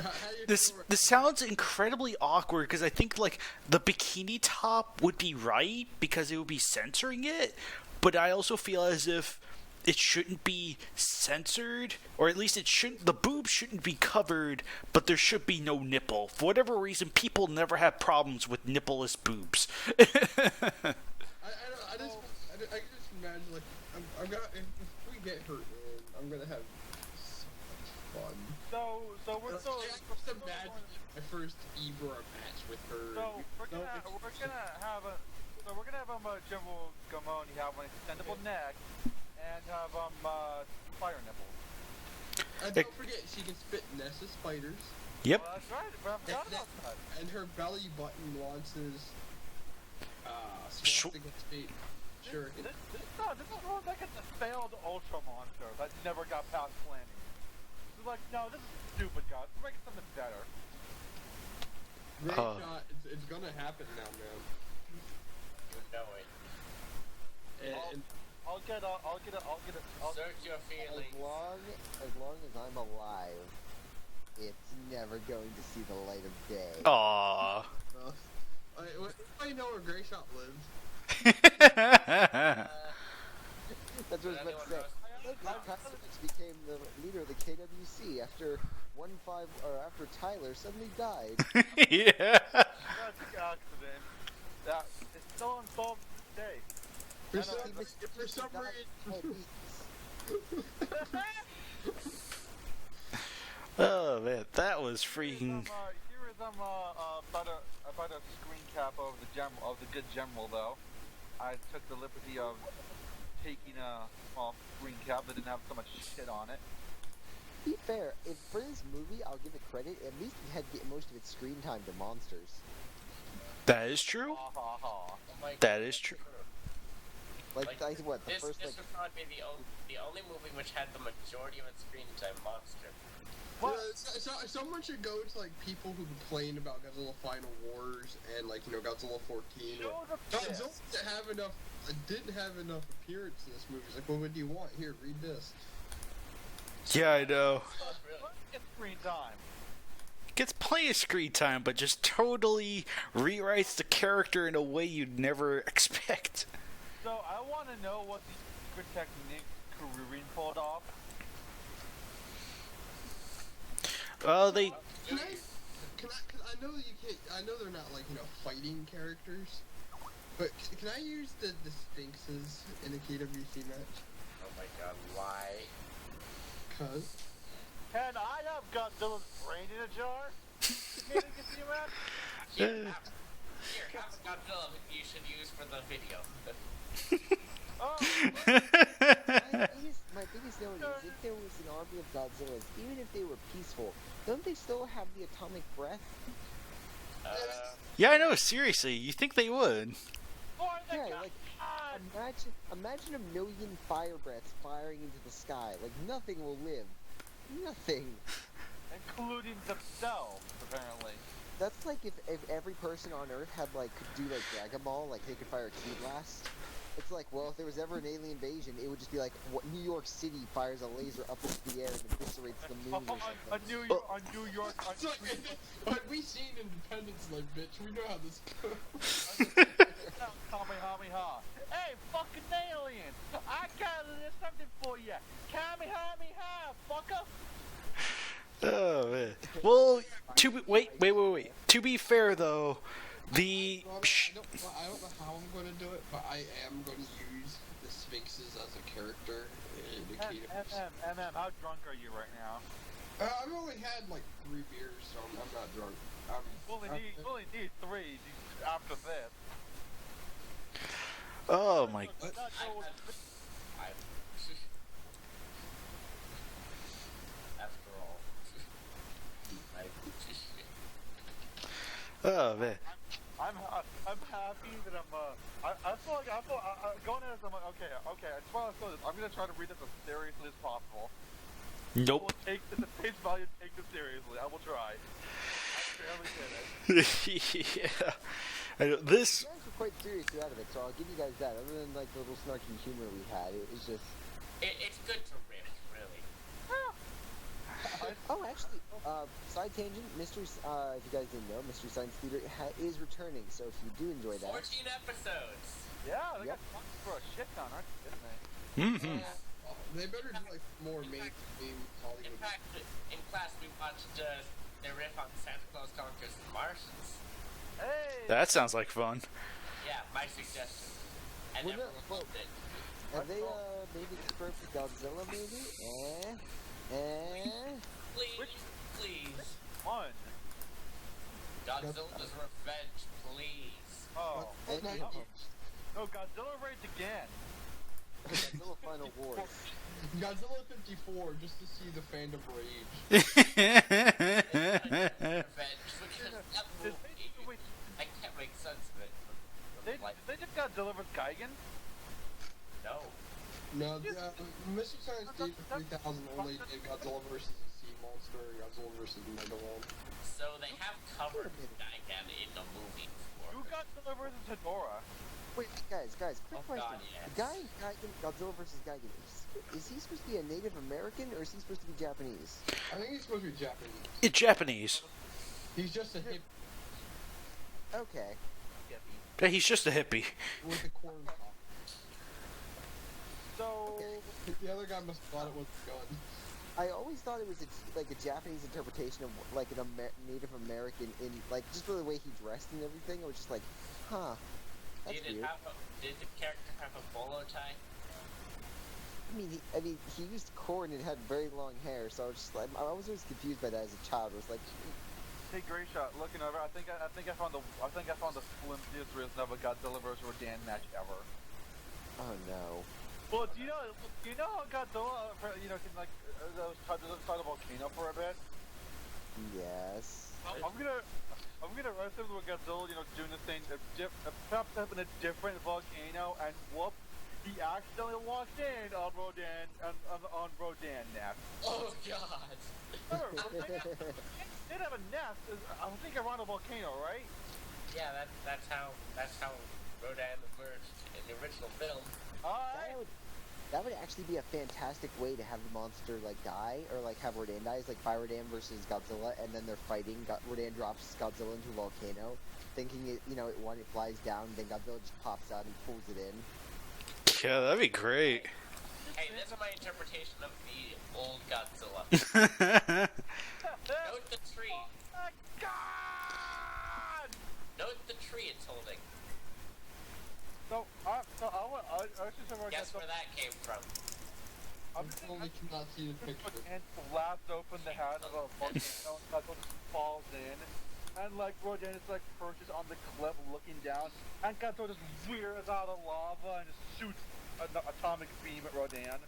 How you This feel- sounds incredibly awkward because I think like the bikini top would be right because it would be censoring it, but I also feel as if it shouldn't be censored, or at least the boobs shouldn't be covered, but there should be no nipple. For whatever reason, people never have problems with nippleless boobs. I can just imagine like I'm gonna if we get her in, I'm gonna have so much fun. So we're still. Just imagine my first Ibra match with her. So we're gonna have him General Gamoni have an extendable neck and have fire nipples. And don't forget, she can spit Nessa spiders, Yep. Well, that's right. But I forgot about that. and her belly button launches swastika shape. Sure. This is like a failed Ultra monster that never got past planning. It's like, no, this is stupid, guys. Let's make something better. Greyshot, it's gonna happen now, man. You know it. And I'll get it. Search your feelings. As long as I'm alive, it's never going to see the light of day. Aww. I know where Greyshot lives. That's what I was about to say. KaijuX became the leader of the KWC after after Tyler suddenly died. Yeah. That's an accident. That it's still unsolved to this day. For some reason. Oh man, that was freaking. Here is I'm about a screen cap of the good general though, I took the liberty of taking a small screen cap that didn't have so much shit on it. To be fair, if for this movie, I'll give it credit. At least it had most of its screen time to monsters. That is true. Ha ha ha. Oh my That is true. Like, Like, the this first would probably be the only movie which had the majority of its screen time monster. What? Someone should go to like people who complain about Godzilla Final Wars and like Godzilla 14. Show the Godzilla didn't have enough appearance in this movie. It's like, well, what do you want? Here, read this. Yeah, I know. Let's get screen time. Gets plenty of screen time, but just totally rewrites the character in a way you'd never expect. So I want to know what the secret technique Kururin pulled off. Well, they. Can I know you can't. I know they're not like fighting characters, but can I use the Sphinxes in a KWC match? Oh my god, why? Cause. Can I have Godzilla's brain in a jar? Can you see that? Here, have a Godzilla that you should use for the video. Oh, My biggest note is if there was an army of Godzillas, even if they were peaceful, don't they still have the atomic breath? Yeah, I know. Seriously, you think they would? for the Yeah, god! like imagine a million fire breaths firing into the sky. Like nothing will live. Nothing. Including themselves, apparently. That's like if every person on Earth had could do Dragon Ball, like they could fire a ki blast. It's like, well, if there was ever an alien invasion, it would just be like New York City fires a laser up into the air and eviscerates the moon or something. On New York. It's like, but we seen Independence, like, bitch. We know how this goes. Kamehameha. Hey, fucking alien! I got a little something for you. Kamehameha, fucker! Oh man. Well, wait. To be fair, though, the. I don't know how I'm going to do it, but I am going to use the Sphinxes as a character in the KWC. How drunk are you right now? I've only had like 3 beers, so I'm not drunk. Only need 3 after this. Oh my. After all. Oh man. I'm happy that I feel like going in as I'm like, okay, I just want to say this. I'm gonna try to read this as seriously as possible. I Nope. will take this at face value, take this seriously. I will try. I barely did it. Yeah. I know, this. You guys were quite serious out of it, so I'll give you guys that. Other than the little snarky humor we had, it was just. It's good to riff, really. Oh, actually, side tangent. Mystery. If you guys didn't know, Mystery Science Theater is returning. So if you do enjoy that, 14 episodes. Yeah, they Yep. got fucked for a shit ton, aren't they? Didn't they? Mm-hmm. They better do like more mainstream In Hollywood. fact, in class we watched the riff on Santa Claus Conquers the Martians. Hey. That sounds like fun. Yeah, my suggestion. And Well, no, everyone well- loved it. have they maybe confirmed the Godzilla movie? Please, please. One. Godzilla's Revenge, please. Oh. Any- No, Godzilla raids again. Godzilla Final Wars. Godzilla 54, just to see the fandom rage. Revenge, because that Did movie, wait, I can't make sense of it. they just got delivered Gigan? No. No, Mystery Science Theater 3000 only did Godzilla versus the Sea Monster and Godzilla versus Megalon. So they have covered Gigan in the movie Who before. got delivered to Tadora? Wait, guys, quick Oh, question. God, yes. The guy in Godzilla vs. Gigan, is he supposed to be a Native American or is he supposed to be Japanese? I think he's supposed to be Japanese. It's Japanese. He's just a hip Okay. Yeah, he's just a hippie. with a corn top. So, The other guy must have thought it was a gun. I always thought it was a Japanese interpretation of like an Native American in just the way he dressed and everything. I was just like, huh, that's Did weird. did the character have a bolo tie? I mean, he used corn and had very long hair, so I was just like, I was always confused by that as a child. I was like, Hey, Greyshot, looking over, I think I found the flimsiest reason of a Godzilla vs. Rodan match ever. Oh no. Well, do you know how Godzilla, can like touch the side of a volcano for a bit? Yes. I'm gonna run through with Godzilla, doing the thing, popped up in a different volcano, and whoop, he accidentally walked in on Rodan, on Rodan nest. Oh god. Remember, Rodan did have a nest, I think around a volcano, right? Yeah, that's how Rodan emerged in the original film. Alright. That would actually be a fantastic way to have the monster like die, or like have Rodan dies, like by Rodan versus Godzilla, and then they're fighting. Rodan drops Godzilla into a volcano, thinking it, when it flies down, then Godzilla just pops out and pulls it in. Yeah, that'd be great. Hey, this is my interpretation of the old Godzilla. Note the tree. Oh my god! Note the tree it's holding. So I was just about Guess where that came from. I only cannot see the picture. And blast open the head of a volcano, and Godzilla just falls in. And like Rodan is like perches on the cliff looking down, and Godzilla just veers out of lava and just shoots an atomic beam at Rodan.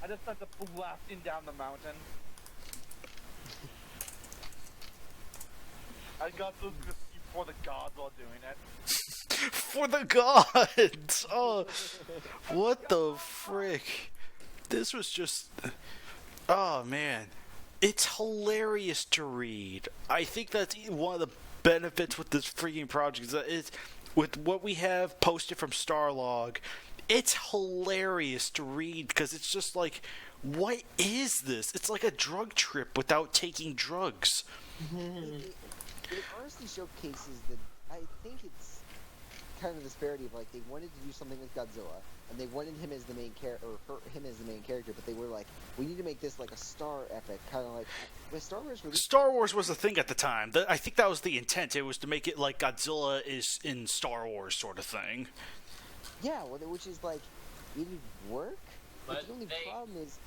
I just sent it blasting down the mountain. I got those for the gods while doing it. For the gods! Oh, what the frick? This was just... Oh, man. It's hilarious to read. I think that's one of the benefits with this freaking project. Is that it's, with what we have posted from Starlog, it's hilarious to read because it's just like, what is this? It's like a drug trip without taking drugs. It honestly showcases the. I think it's kind of the disparity of like they wanted to do something with Godzilla and they wanted him as the main character, or him as the main character, but they were like, we need to make this like a star epic, kind of like when Star Wars released. Star Wars was the thing at the time. I think that was the intent. It was to make it like Godzilla is in Star Wars sort of thing. Yeah, well, which is like, it would work, but the only problem is,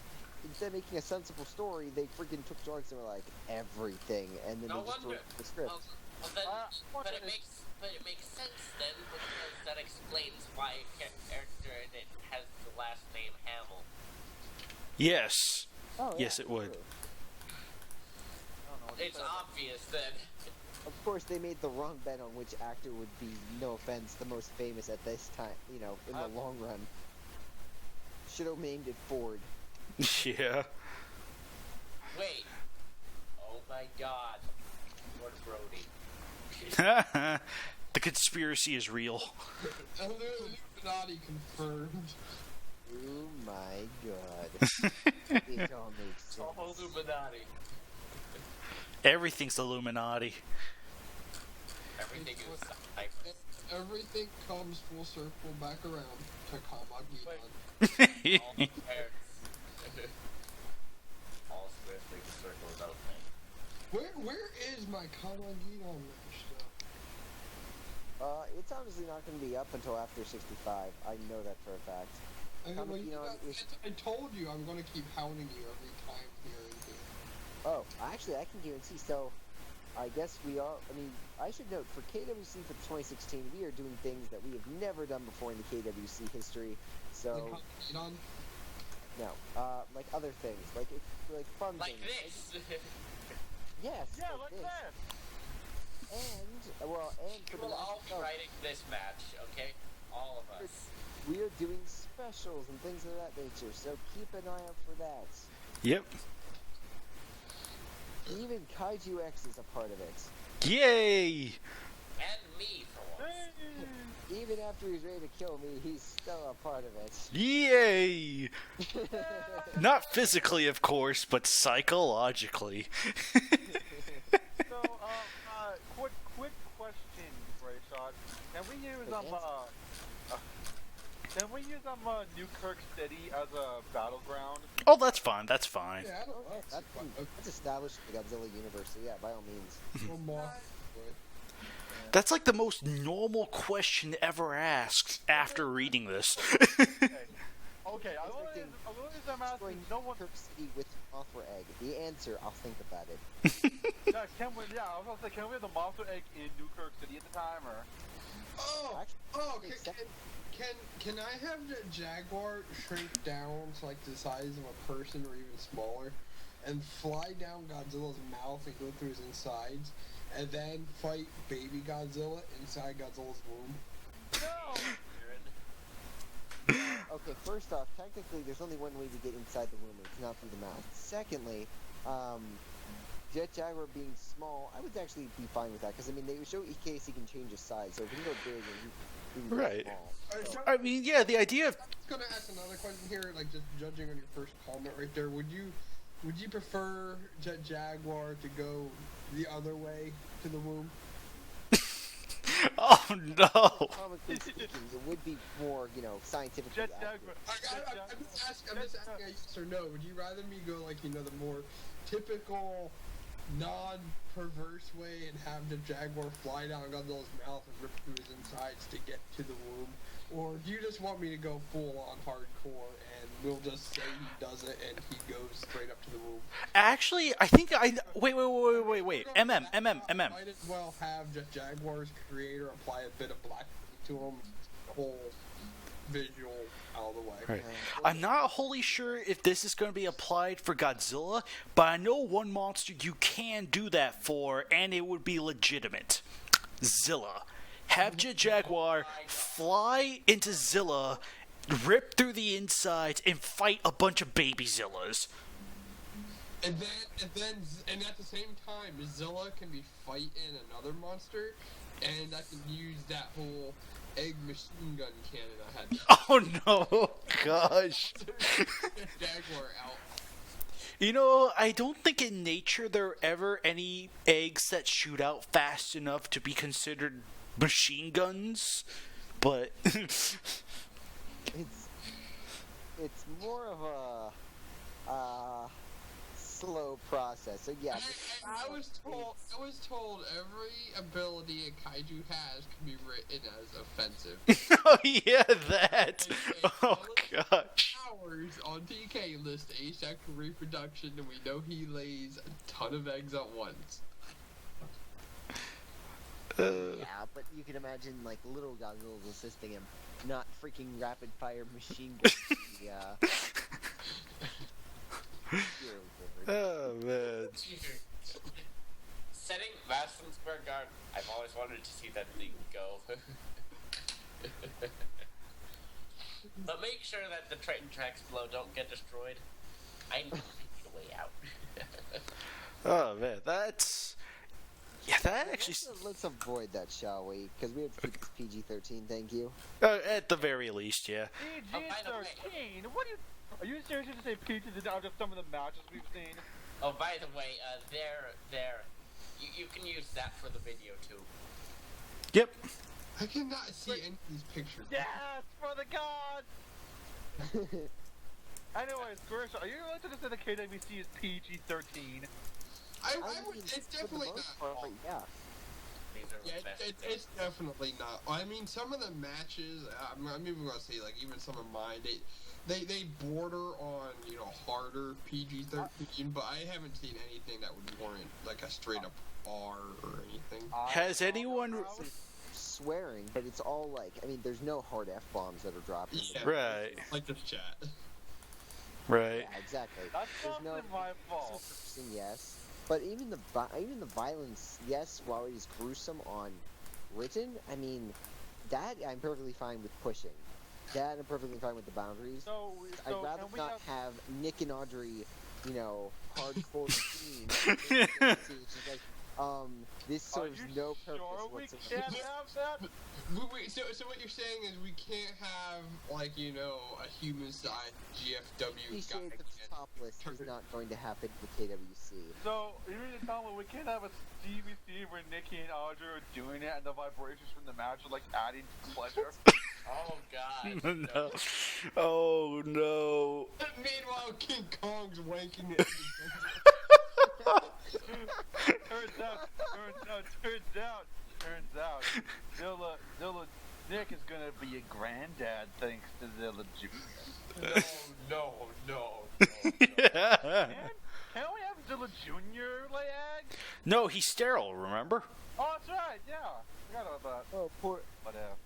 instead of making a sensible story, they freaking took drugs and were like, everything, and then No they just wonder. wrote the script. Well, then, but it makes sense then because that explains why a character in it has the last name Hamill. Yes. Oh, Yes, yeah, it would. true. I don't know. It's obvious then. Of course, they made the wrong bet on which actor would be, no offense, the most famous at this time, in the long run. Should have named it Ford. Yeah. Wait. Oh my god. Where's Brody? The conspiracy is real. Illuminati confirmed. Oh my god. It all makes sense. Toho Illuminati. Everything's Illuminati. Everything is cypress. Everything comes full circle back around to Kamagidon. All the parents. All swiftly circles out there. Where is my Kamagidon match though? It's obviously not going to be up until after 65. I know that for a fact. I told you I'm going to keep hounding you every time here and here. Oh, actually, I can guarantee. So, I guess I should note, for KWC for 2016, we are doing things that we have never done before in the KWC history. So, Kamagidon? no, like other things, like fun Like things. this! Yes. Yeah, like this. that. And for You the will all be last writing this match, okay? All of us. we are doing specials and things of that nature. So keep an eye out for that. Yep. Even KaijuX is a part of it. Yay! And me, for once. Even after he's ready to kill me, he's still a part of it. Yay! Not physically, of course, but psychologically. So, quick question, Greyshot. Can we use Newkirk City as a battleground? Oh, that's fine. That's fine. Yeah, I don't know. That's established in the Godzilla universe, so yeah, by all means. One more. That's like the most normal question ever asked after reading this. Okay. Okay, I want to I'm asking. No one. Kirk City with Mothra egg. The answer, I'll think about it. Yeah, I was gonna say, can we have the monster egg in New Kirk City at the time, or? Can I have the Jaguar shrink down to like the size of a person or even smaller, and fly down Godzilla's mouth and go through his insides, and then fight baby Godzilla inside Godzilla's womb? No. Okay, first off, technically there's only one way to get inside the womb, it's not through the mouth. Secondly, Jet Jaguar being small, I would actually be fine with that, because I mean, they show each case he can change his size, so if he can go big and he can go Right. small. So, I mean, yeah, the idea of I was gonna ask another question here, like just judging on your first comment right there. Would you prefer Jet Jaguar to go the other way to the womb? oh no. comically speaking, it would be more, scientifically Jet accurate. Jaguar. I'm just asking a yes or no. Would you rather me go like the more typical, non-perverse way and have the Jaguar fly down Godzilla's mouth and rip through his insides to get to the womb, or do you just want me to go full on hardcore and we'll just say he does it and he goes straight up to the womb? Actually, I think wait. MM. Might as well have Jet Jaguar's creator apply a bit of black to him, the whole visual out of the way. Right. I'm not wholly sure if this is going to be applied for Godzilla, but I know one monster you can do that for, and it would be legitimate. Zilla. Have Jet Jaguar fly into Zilla, rip through the insides, and fight a bunch of baby Zillas. And at the same time, Zilla can be fighting another monster, and I can use that whole egg machine gun cannon I had. Oh no, gosh. Jaguar out. I don't think in nature there are ever any eggs that shoot out fast enough to be considered machine guns, but It's more of a slow process. So yeah, I was told every ability a kaiju has can be written as offensive. oh yeah, that. Oh gosh. Powers on TK list asexual reproduction, and we know he lays a ton of eggs at once. yeah, but you can imagine like little Godzilla's assisting him, not freaking rapid fire machine gun. Yeah. Oh man. Setting Vassensburg Guard, I've always wanted to see that thing go. But make sure that the train tracks below don't get destroyed. I need a way out. Oh man, that's. Yeah, that actually. Let's avoid that, shall we? Because we have to keep this PG-13. Thank you. At the very least, yeah. PG-13. What are you serious to say PG out of some of the matches we've seen? Oh, by the way, there. You can use that for the video too. Yep. I cannot see any of these pictures. Yes, for the gods! Anyways, Greyshot, are you willing to just say the KWC is PG-13? I would. It's definitely not. Yeah. These are Yeah, the best. it's definitely not. I mean, some of the matches, I'm even gonna say, like, even some of mine, they border on, harder PG-13, but I haven't seen anything that would warrant, like, a straight up R or anything. Has anyone? Swearing, but it's all like, there's no hard F-bombs that are dropped. Yeah, Right. Like this chat. Right. Yeah, exactly. That's There's not my fault. Yes, but even the violence, yes, while it is gruesome on written, that I'm perfectly fine with pushing. That I'm perfectly fine with the boundaries. So I'd rather can we not have Nick and Audrey, hardcore scenes. This serves no purpose whatsoever. We can't have that? Wait, so what you're saying is we can't have, like, a human-sized GFW He guy. shades of topless is not going to happen with KWC. So, you mean to tell me we can't have a DVC where Nikki and Audrey are doing it and the vibrations from the match are, like, adding pleasure? Oh god. No. Oh no. Meanwhile, King Kong's wanking it. Turns out, Nick is gonna be a granddad thanks to Zilla Jr. No. Can we have Zilla Jr. lay eggs? No, he's sterile, remember? Oh, that's right, yeah. Forgot about that. Oh, poor. Whatever.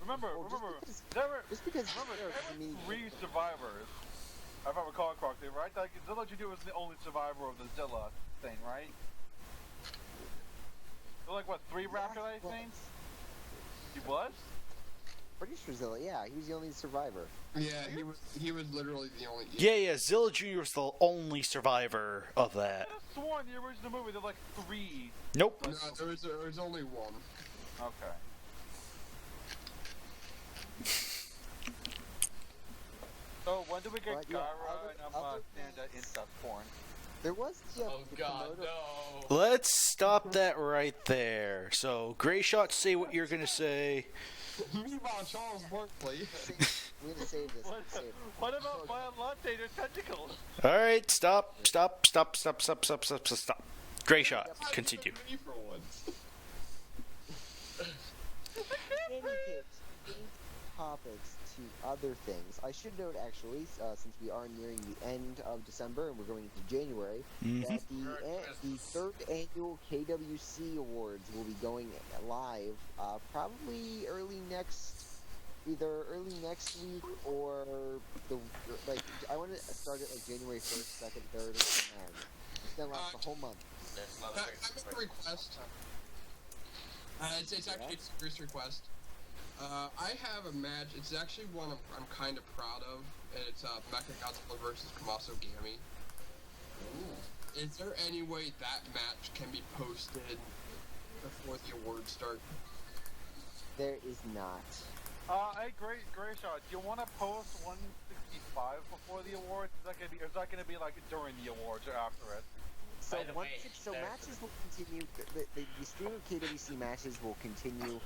Remember, there were three survivors. If I recall correctly, right? Like, Zilla Jr. was the only survivor of the Zilla thing, right? So, like, what, 3 after that thing? He was? Pretty sure Zilla, yeah, he was the only survivor. Yeah, he was literally the only. Yeah, Zilla Jr. was the only survivor of that. I could have sworn the original movie there were like 3. Nope. No, there was only one. Okay. So when do we get Yeah, Gyra and other Panda things- incest porn? There was Oh the god, Komodo- no. Let's stop that right there. So, Greyshot, say what you're gonna say. Meanwhile, Charles Barkley. We're gonna save this. What, Save it. what about Violante and tentacles? Alright, stop. Greyshot, continue. Me for once. Change topics to other things. I should note, actually, since we are nearing the end of December and we're going into January, that the third annual KWC Awards will be going live probably either early next week or I want to start it like January 1st, 2nd, 3rd, and it's gonna last the whole month. There's I have a request. It's actually a serious request. I have a match. It's actually one I'm kind of proud of, and it's Mechagodzilla versus Kamaso Gami. Ooh. Is there any way that match can be posted before the awards start? There is not. Hey, Greyshot, do you want to post 165 before the awards? Is that gonna be like during the awards or after it? So By the way, matches will continue. The stream of KWC matches will continue.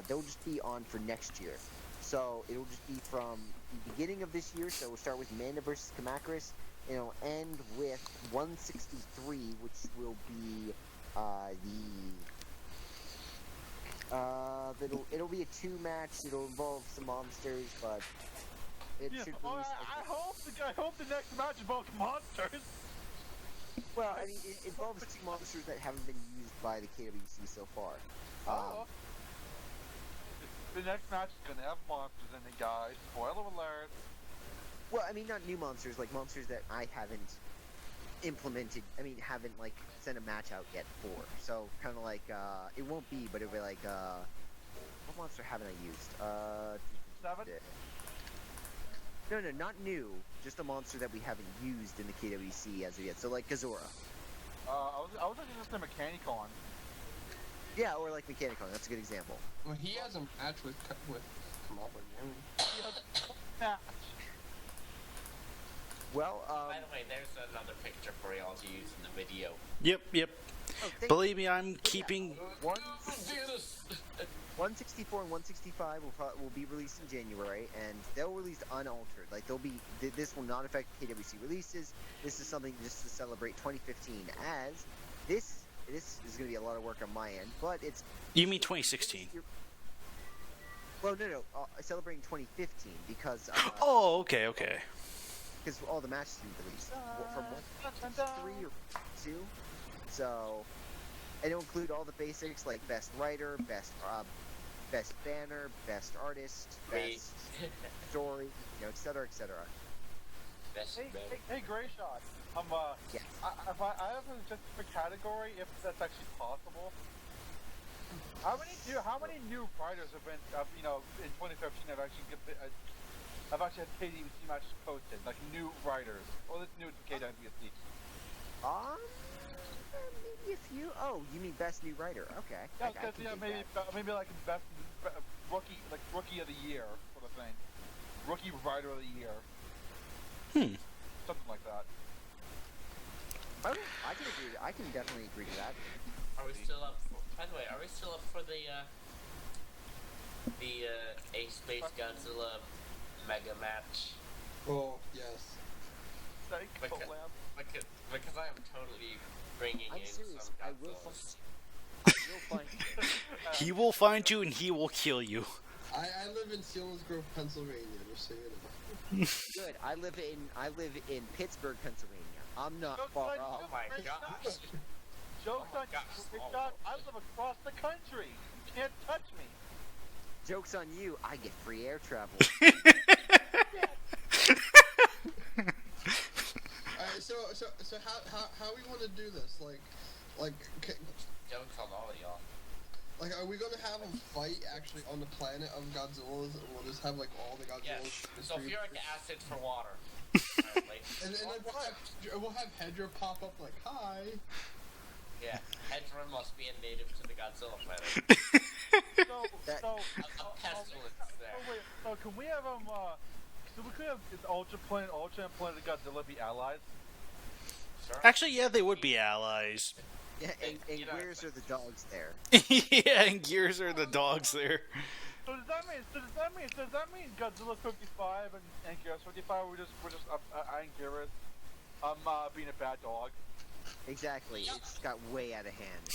They'll just be on for next year. So it'll just be from the beginning of this year. So we'll start with Manda versus Kamakris, and it'll end with 163, which will be it'll be a 2-match. It'll involve some monsters, but it should. I hope the next match involves monsters. Well, I mean, it involves 2 monsters that haven't been used by the KWC so far. The next match is gonna have monsters in it, guys. Spoiler alert. Well, I mean, not new monsters, like monsters that I haven't implemented. I mean, haven't like sent a match out yet for. So kind of like it won't be, but it'll be like what monster haven't I used? 7? No, not new. Just a monster that we haven't used in the KWC as of yet. So like Gazora. I was thinking just a Mechanicon. Yeah, or like Mechanicon. That's a good example. Well, he has a match with Kamaso Gami. Yeah. Well, By the way, there's another picture for y'all to use in the video. Yep. Believe me, I'm keeping... 164 and 165 will be released in January, and they'll release unaltered. Like this will not affect KWC releases. This is something just to celebrate 2015. As this is going to be a lot of work on my end, but it's. You mean 2016? Well, no, celebrating 2015 because. Oh, okay. Because all the matches will be released from 1 or 2, so. And it'll include all the basics like best writer, best banner, best artist, best story, etc., etc. Hey, Greyshot. Yes. I have a specific category, if that's actually possible. How many new writers have been, in 2015 have actually had KWC matches posted, like new writers, or this new to KWC? Maybe a few. Oh, you mean best new writer? Okay. Yeah, maybe like best rookie of the year sort of thing. Rookie writer of the year. Something like that. I can definitely agree to that. Are we still up? By the way, are we still up for the A Space Godzilla mega match? Oh yes. Because I am totally bringing I'm in serious. some I will Godzillas. find. He will find you and he will kill you. I live in Selinsgrove, Pennsylvania, just so you know. Good. I live in Pittsburgh, Pennsylvania. I'm not Joke's far on off. Oh my gosh. Joke's Oh my on gosh. you, Greyshot. I live across the country. You can't touch me. Joke's on you. I get free air travel. Alright, so how we want to do this? Jokes on all of y'all. Like, are we gonna have a fight actually on the planet of Godzillas, and we'll just have like all the Godzillas? Yes. distributed? Sulfuric acid for water. Alright, ladies. And then like we'll have Hedra pop up like, hi. Yeah. Hedra must be a native to the Godzilla planet. So, That- so, A pestilence there. wait, so can we have so we could have Ultra and Planet Godzilla be allies? Sure. Actually, yeah, they would be allies. Yeah, and You know, where's are the dogs there? Yeah, and Gears are the dogs there. So does that mean Godzilla 55 and Gears 55? We're just I and Gears being a bad dog. Exactly. It's got way out of hand.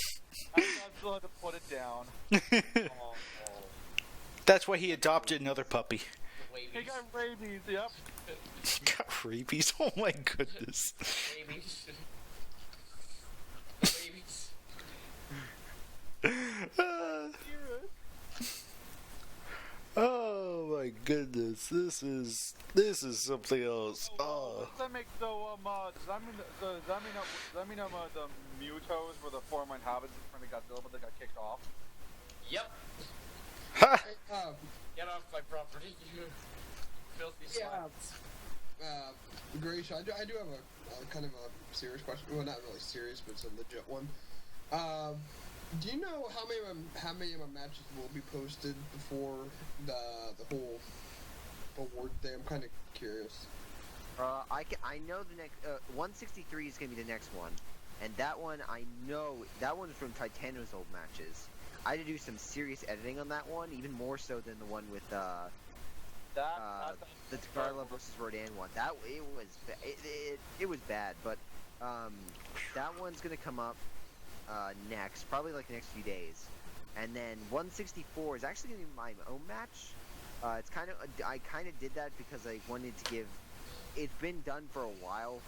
I Godzilla had to put it down. Oh, That's why he adopted another puppy. the He wavies. got rabies. Yep. Got rabies. Oh my goodness. Wavies. Wavies. Oh my goodness. This is something else. Oh. Does that mean the Mutos were the former inhabitants in front of Godzilla, but they got kicked off? Yep. Ha! Get off my property, you filthy Yeah. sluts. Greyshot, I do have a kind of a serious question. Well, not really serious, but it's a legit one. Do you know how many of my matches will be posted before the whole award thing? I'm kind of curious. I know the next 163 is gonna be the next one, and that one I know that one's from Titano's old matches. I had to do some serious editing on that one, even more so than the one with the Takarla versus Rodan one. That it was bad, but that one's gonna come up next, probably like the next few days, and then 164 is actually gonna be my own match. It's kind of I kind of did that because I wanted to give. It's been done for a while,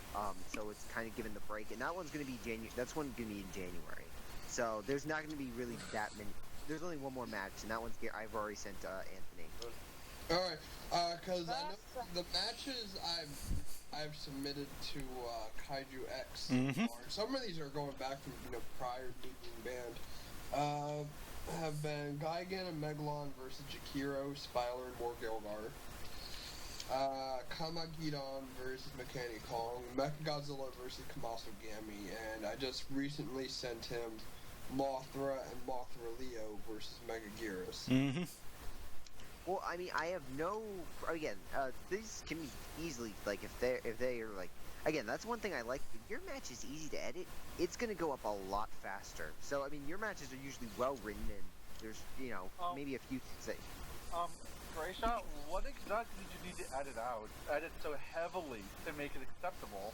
so it's kind of given the break, and that one's gonna be That's one gonna be in January. So there's not gonna be really that many. There's only one more match, and that one's I've already sent Anthony. Alright, because I know the matches I've submitted to KaijuX. Mhm. Some of these are going back from prior to being banned. Have been Gigan and Megalon versus Jakiro, Spyler, and Morgilgar. Kamagidon versus Mechanic Kong, Mechagodzilla versus Kamasu Gami, and I just recently sent him Mothra and Mothra Leo versus Megaguirus. Mm-hmm. Well, I mean, I have no. Again, these can be easily like if they are like. Again, that's one thing I like. If your match is easy to edit, it's gonna go up a lot faster. So I mean, your matches are usually well written, and there's maybe a few things that. Greyshot, what exactly did you need to edit so heavily to make it acceptable?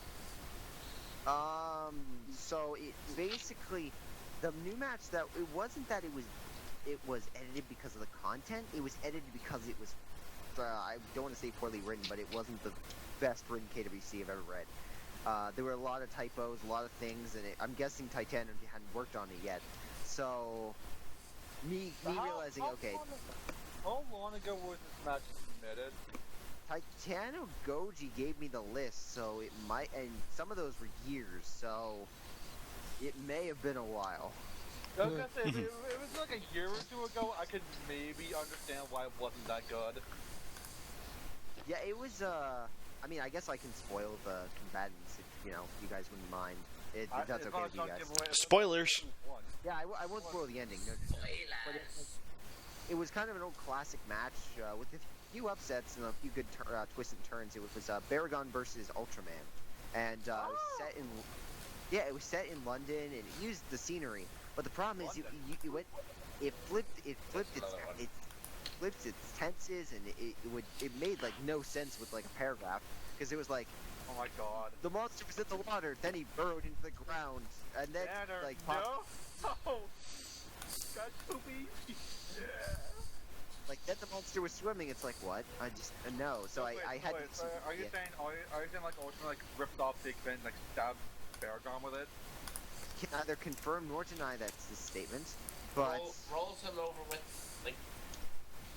So it basically, the new match that it wasn't that it was edited because of the content. It was edited because it was. I don't want to say poorly written, but it wasn't the best written KWC I've ever read. There were a lot of typos, a lot of things, and I'm guessing Titano hadn't worked on it yet. So, me realizing, okay. How long ago was this match submitted? Titano Goji gave me the list, so it might, and some of those were years, so it may have been a while. I was gonna say, if it was like a year or two ago, I could maybe understand why it wasn't that good. Yeah, it was, I mean, I guess I can spoil the combatants if, you guys wouldn't mind. If that's okay with you guys. Spoilers. Yeah, I won't spoil the ending. No, but it was kind of an old classic match with a few upsets and a few good twists and turns. It was Baragon versus Ultraman, and it was set in London, and it used the scenery. But the problem is, it flipped its tenses, and it made like no sense with like a paragraph, because it was like, oh my god, the monster was in the water, then he burrowed into the ground, and then Tanner, like popped. no. That's so easy. Like, then the monster was swimming, it's like, what? I just, no, so I had to... So are you saying, like, Ocean, like, ripped off Big Ben, like, stabbed Paragon with it? Can neither confirm nor deny that's his statement, but... Rolls him over with, like,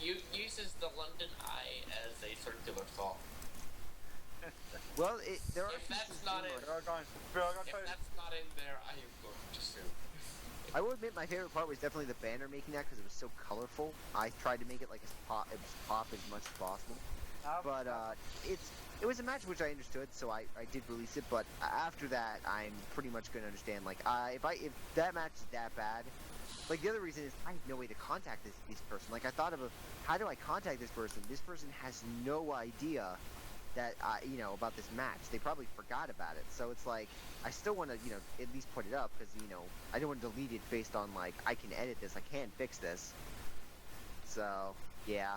uses the London Eye as a circular saw. Well, there are If that's pieces not in it, there. if that's not in there, I am going to sue. I will admit my favorite part was definitely the banner making that because it was so colorful. I tried to make it like as pop as much as possible. But it was a match which I understood, so I did release it. But after that, I'm pretty much going to understand. Like, if that match is that bad, like the other reason is I have no way to contact this person. Like I thought of how do I contact this person? This person has no idea that about this match. They probably forgot about it. So it's like I still want to at least put it up because I don't want to delete it based on like I can edit this, I can fix this. So yeah.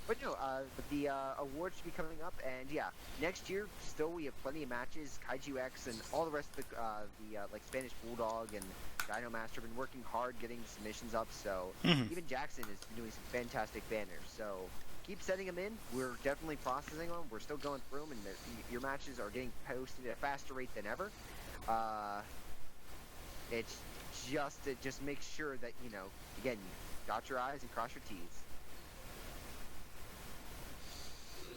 But no, the awards should be coming up, and yeah, next year still we have plenty of matches. KaijuX and all the rest of the like Spanish Bulldog and Dino Master have been working hard getting submissions up. So even Jackson is doing some fantastic banners. So keep sending them in. We're definitely processing them. We're still going through them, and your matches are getting posted at a faster rate than ever. It's just make sure that again, you dot your I's and cross your T's.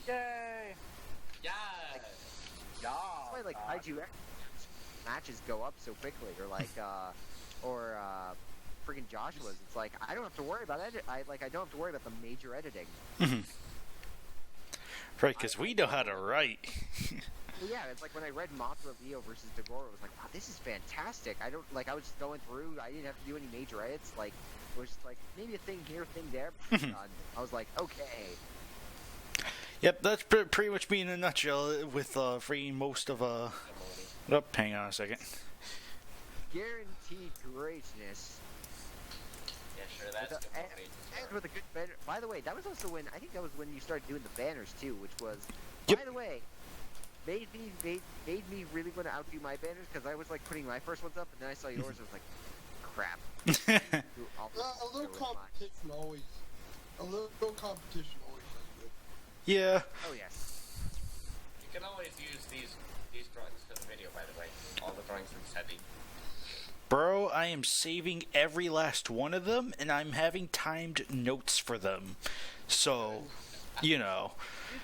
Yay! Yeah! Yeah! That's why like KaijuX matches go up so quickly, or like freaking Joshua's. It's like I don't have to worry about it. I don't have to worry about the major editing. Right, because we know how to write. Well, yeah, it's like when I read Mothra Leo versus Degora, it was like, wow, this is fantastic. I was just going through. I didn't have to do any major edits. Like it was just like maybe a thing here, a thing there. I was like, okay. Yep, that's pretty much me in a nutshell with freeing most of hang on a second. Guaranteed greatness. Yeah, sure, that's good. And with a good banner. By the way, that was also when you started doing the banners too, which was, Yep. by the way, made me really want to outdo my banners because I was like putting my first ones up, and then I saw yours. I was like, crap. A little competition always. A little competition always. Yeah. Oh yes. You can always use these drawings for the video, by the way. All the drawings I'm sending. Bro, I am saving every last one of them, and I'm having timed notes for them. So, These are these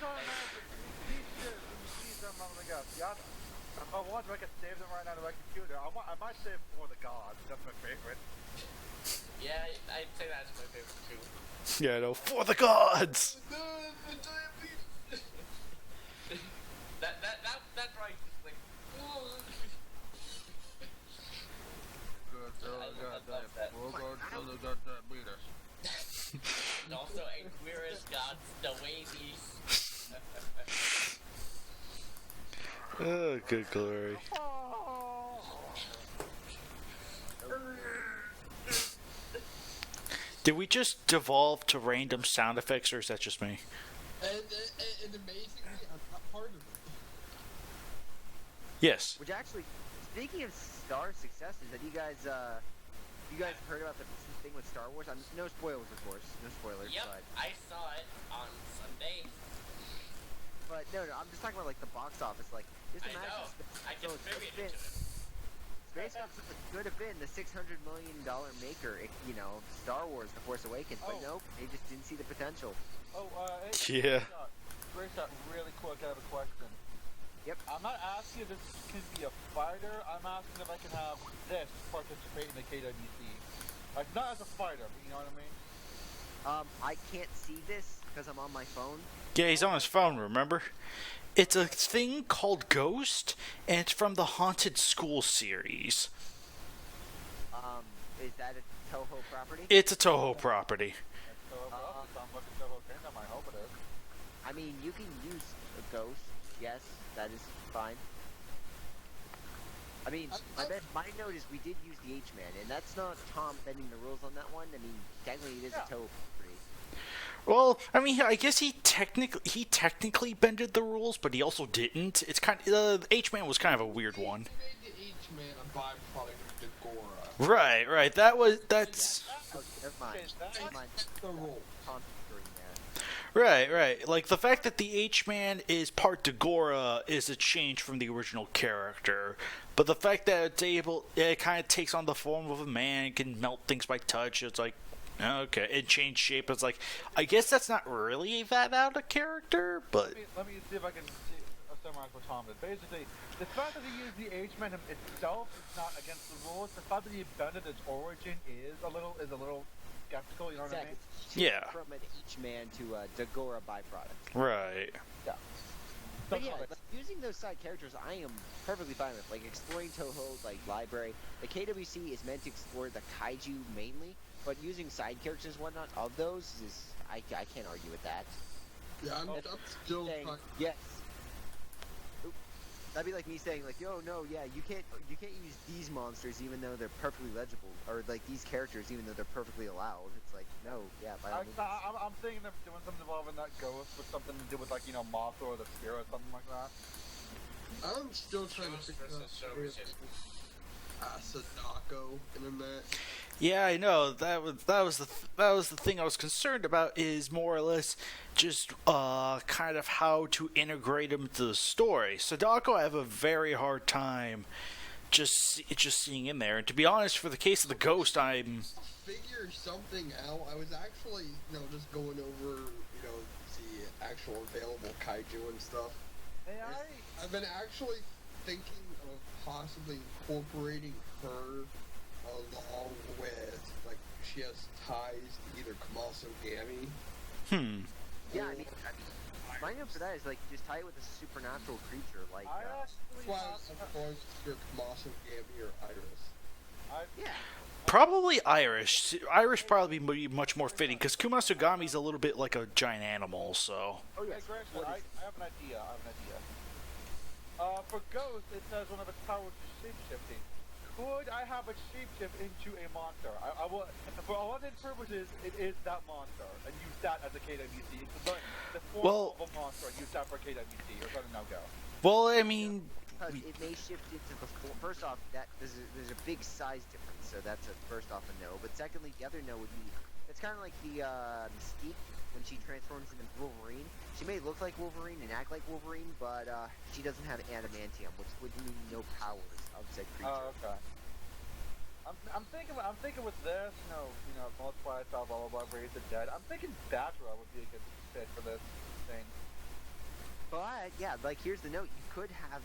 them on the go. Yeah, if I want, I can save them right now on my computer. I might save For the Gods. That's my favorite. Yeah, I'd say that's my favorite too. Yeah, no, for the gods! that drawing is like. And also, Anguirus gods, the way these. Oh, good glory. Did we just devolve to random sound effects, or is that just me? And amazingly, I'm not part of it. Yes. Which actually, speaking of Star successes, have you guys heard about the thing with Star Wars? No spoilers, of course. No spoilers. Yep, But, I saw it on Sunday. but no, I'm just talking about like the box office. Like, just I imagine. know. I so contributed to it. Space could have been the $600 million maker, of Star Wars: The Force Awakens, but nope, they just didn't see the potential. Oh, Yeah. Greyshot, really quick, I have a question. Yep. I'm not asking if this can be a fighter, I'm asking if I can have this participate in the KWC. Like, not as a fighter, but you know what I mean? I can't see this because I'm on my phone. Yeah, he's on his phone, remember? It's a thing called Ghost, and it's from the Haunted School series. Is that a Toho property? It's a Toho property. That's Toho Pro, sounds like a Toho Kingdom, I hope it is. I mean, you can use a ghost. Yes, that is fine. I mean, I bet my note is we did use the H-Man, and that's not Tom bending the rules on that one. I mean, technically it is a Toho property. Well, I mean, I guess he technically bended the rules, but he also didn't. It's kind of, H-Man was kind of a weird one. He made the H-Man a byproduct of Dagora? Right. That's Oh, never mind. Never mind. The rule. Concentrating there. right. Like the fact that the H-Man is part Dagora is a change from the original character, but the fact that it kind of takes on the form of a man, can melt things by touch. It's like, okay, it changed shape. It's like, I guess that's not really that out of character, but Let me see if I can summarize what Tom did. Basically, the fact that he used the H-Man itself is not against the rules. The fact that he invented its origin is a little skeptical. You know what I mean? Yeah. From an H-Man to a Dagora byproduct. right. Yeah. But yeah, like, using those side characters, I am perfectly fine with. Like exploring Toho, like library. The KWC is meant to explore the Kaiju mainly, but using side characters and whatnot of those is I can't argue with that. Yeah, I'm still Saying, talking. yes. Oop. That'd be like me saying like, yo, no, yeah, you can't use these monsters even though they're perfectly legible, or like these characters even though they're perfectly allowed. It's like, no, yeah, by all means. I'm thinking of doing something involving that ghost with something to do with like Mothra or the Spear or something like that. I'm still trying to figure out Sadako internet. Yeah, I know. That was the thing I was concerned about. Is more or less just kind of how to integrate him into the story. Sadako, I have a very hard time just seeing in there. And to be honest, for the case of the ghost, I'm Figure something out. I was actually, just going over, the actual available kaiju and stuff. Hey, I've been actually thinking of possibly incorporating her along with, like, she has ties to either Kamaso Gami. Yeah, I mean, my note for that is like just tie it with a supernatural creature, like I actually Well, of course, your Kamaso Gami or Iris. yeah. probably Irish. Irish probably be much more fitting because Kumasugami's a little bit like a giant animal. So Oh Hey, yes. Greyshot, What I is- have an idea. For Ghost, it says one of its powers is shapeshifting. Could I have it shapeshift into a monster? I will, for all intents and purposes, it is that monster, and use that as a KWC. It's the form Well- of a monster, and use that for a KWC, or is that a no-go? well, I mean, Because it may shift into the first off that there's a big size difference, so that's a first off a no. But secondly, the other no would be it's kind of like the Mystique when she transforms into Wolverine. She may look like Wolverine and act like Wolverine, but she doesn't have adamantium, which would mean no powers of said creature. Oh, okay. I'm thinking with this, multiply itself, blah blah blah, raise the dead. I'm thinking Batra would be a good fit for this thing. But yeah, like here's the note: you could have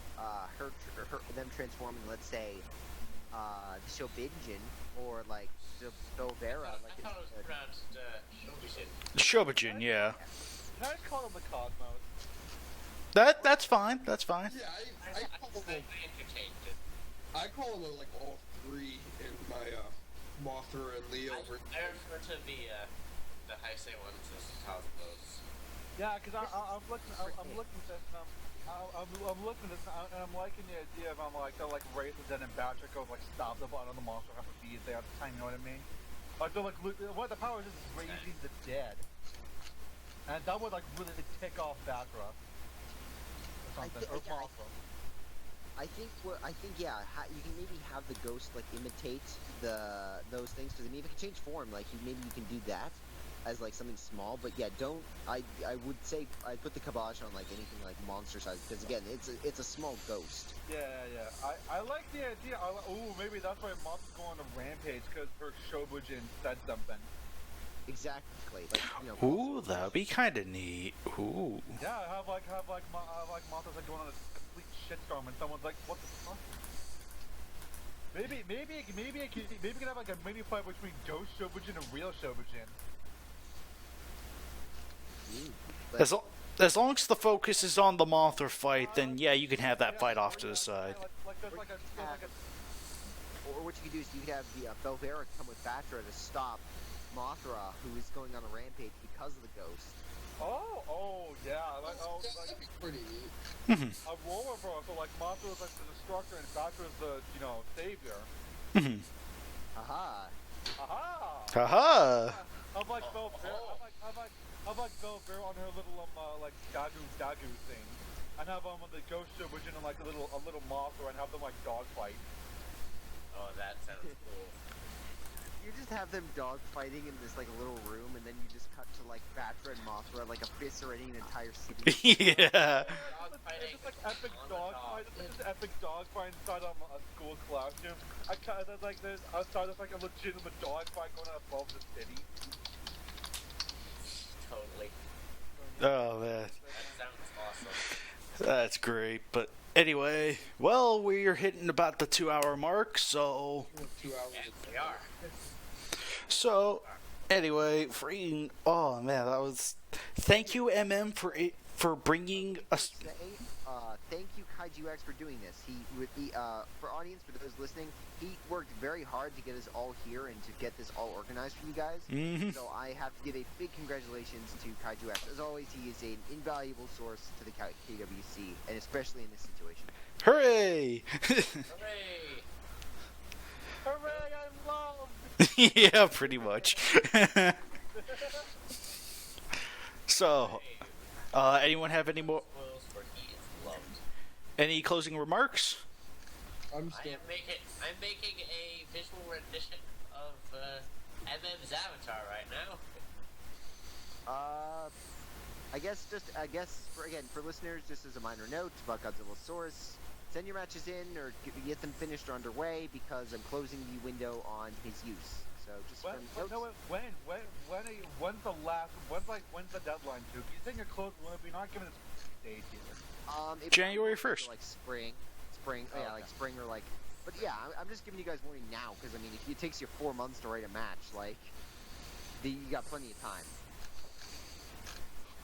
them transforming, let's say, Shobijin or like Belvera. I Like thought it was pronounced Shobijin. Shobijin, yeah. Can I just call him the Cosmos? That's fine. That's fine. Yeah, I interchanged it. I call them like all three in my Mothra and Leo. I refer to the Heisei ones as Cosmos. Yeah, because I'm looking at this, and I'm looking at this, and I'm liking the idea of they'll raise the dead and Batra goes stop the button on the monster have to be there at the time. You know what I mean? Like they're what the power is raising the dead, and that would really tick off Batra or something or Mothra. I think yeah, you can maybe have the ghost imitate those things because if it can change form, maybe you can do that as something small. But yeah, don't I would say I put the kibosh on anything monster size because again it's a small ghost. Yeah. I like the idea. Maybe that's why Mothra's going on a rampage because her Shobujin said something. Exactly. Ooh, that'd be kind of neat. Ooh. Yeah, have Mothra's going on a complete shitstorm, and someone's like, "What the fuck?" Maybe it can have a mini fight between Ghost Shobujin and real Shobujin. As long as the focus is on the Mothra fight, then yeah, you can have that fight off to the side. Or what you could do is you could have the Belvera come with Batra to stop Mothra, who is going on a rampage because of the ghost. Yeah, That'd be pretty neat. a role reversal, Mothra is the destructor and Batra is the savior. Aha! Aha! Haha! How about Belvera on her little dagu thing, and have the ghost Shobujin and a little Mothra and have them dog fight. You just have them dog fighting in this like little room, and then you just cut to like Batra and Mothra like eviscerating an entire city. Yeah. It's just like epic dog fight. It's just epic dog fight inside of a school classroom. I kind of like this. Outside of like a legitimate dog fight going on above the city. Totally. Oh man, That sounds awesome. that's great. But anyway, well, we're hitting about the 2-hour mark, so 2 hours. Yes, we are. anyway, freaking. Oh man, that was. Thank you, for bringing us. Thank you, KaijuX, for doing this. For audience, for those listening, he worked very hard to get us all here and to get this all organized for you guys. Mhm. So I have to give a big congratulations to KaijuX. As always, he is an invaluable source to the KWC, and especially in this situation. Hooray! Hooray! Hooray! I'm loved. Yeah, pretty much. So, anyone have any more? Spoils for he is loved. Any closing remarks? I'm I still. am making a visual rendition of MM's avatar right now. I guess for listeners, just as a minor note about Godzilla Source, send your matches in or get them finished or underway because I'm closing the window on his use. So just When's the deadline to? You think you're close? We're not giving us a date here. It January might be 1st. like spring, Oh, yeah, like spring or like. But yeah, I'm just giving you guys warning now because I mean, if it takes you 4 months to write a match, like, you got plenty of time.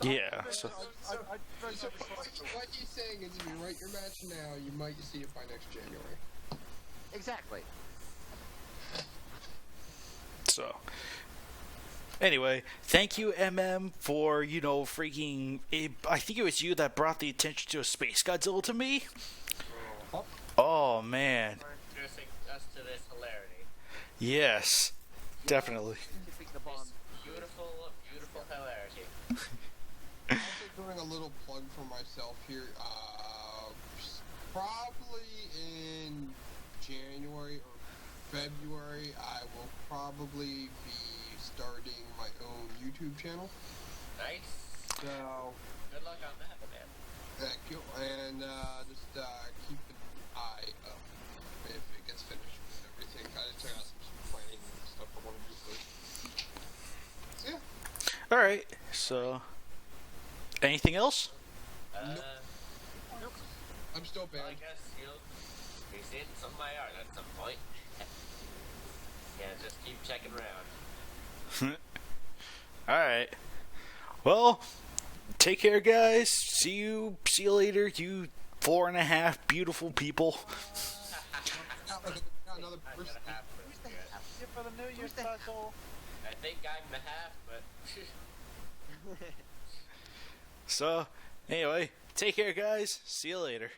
Yeah. So, So what he's saying is, if you write your match now, you might see it by next January. Exactly. so. Anyway, thank you, for freaking. I think it was you that brought the attention to A Space Godzilla to me. Oh man. For introducing us to this hilarity. Yes, definitely. Tipping the bomb. Beautiful, beautiful hilarity. Also doing a little plug for myself here. Probably in January or February, I will probably be starting my own YouTube channel. Nice. So, Good luck on that, man. thank you. And just keep an eye up if it gets finished and everything. I just got some planning and stuff I want to do first. So, yeah. All right. So, anything else? Nope. I'm still Well, I banned. guess you'll be seeing some of my art at some point. Yeah, just keep checking around. All right. Well, take care, guys. See you later, you 4.5 beautiful people. Another I'm person. gonna have to. Yeah, for the New Year Who's the- special. I think I'm the half, but So, anyway, take care, guys. See you later.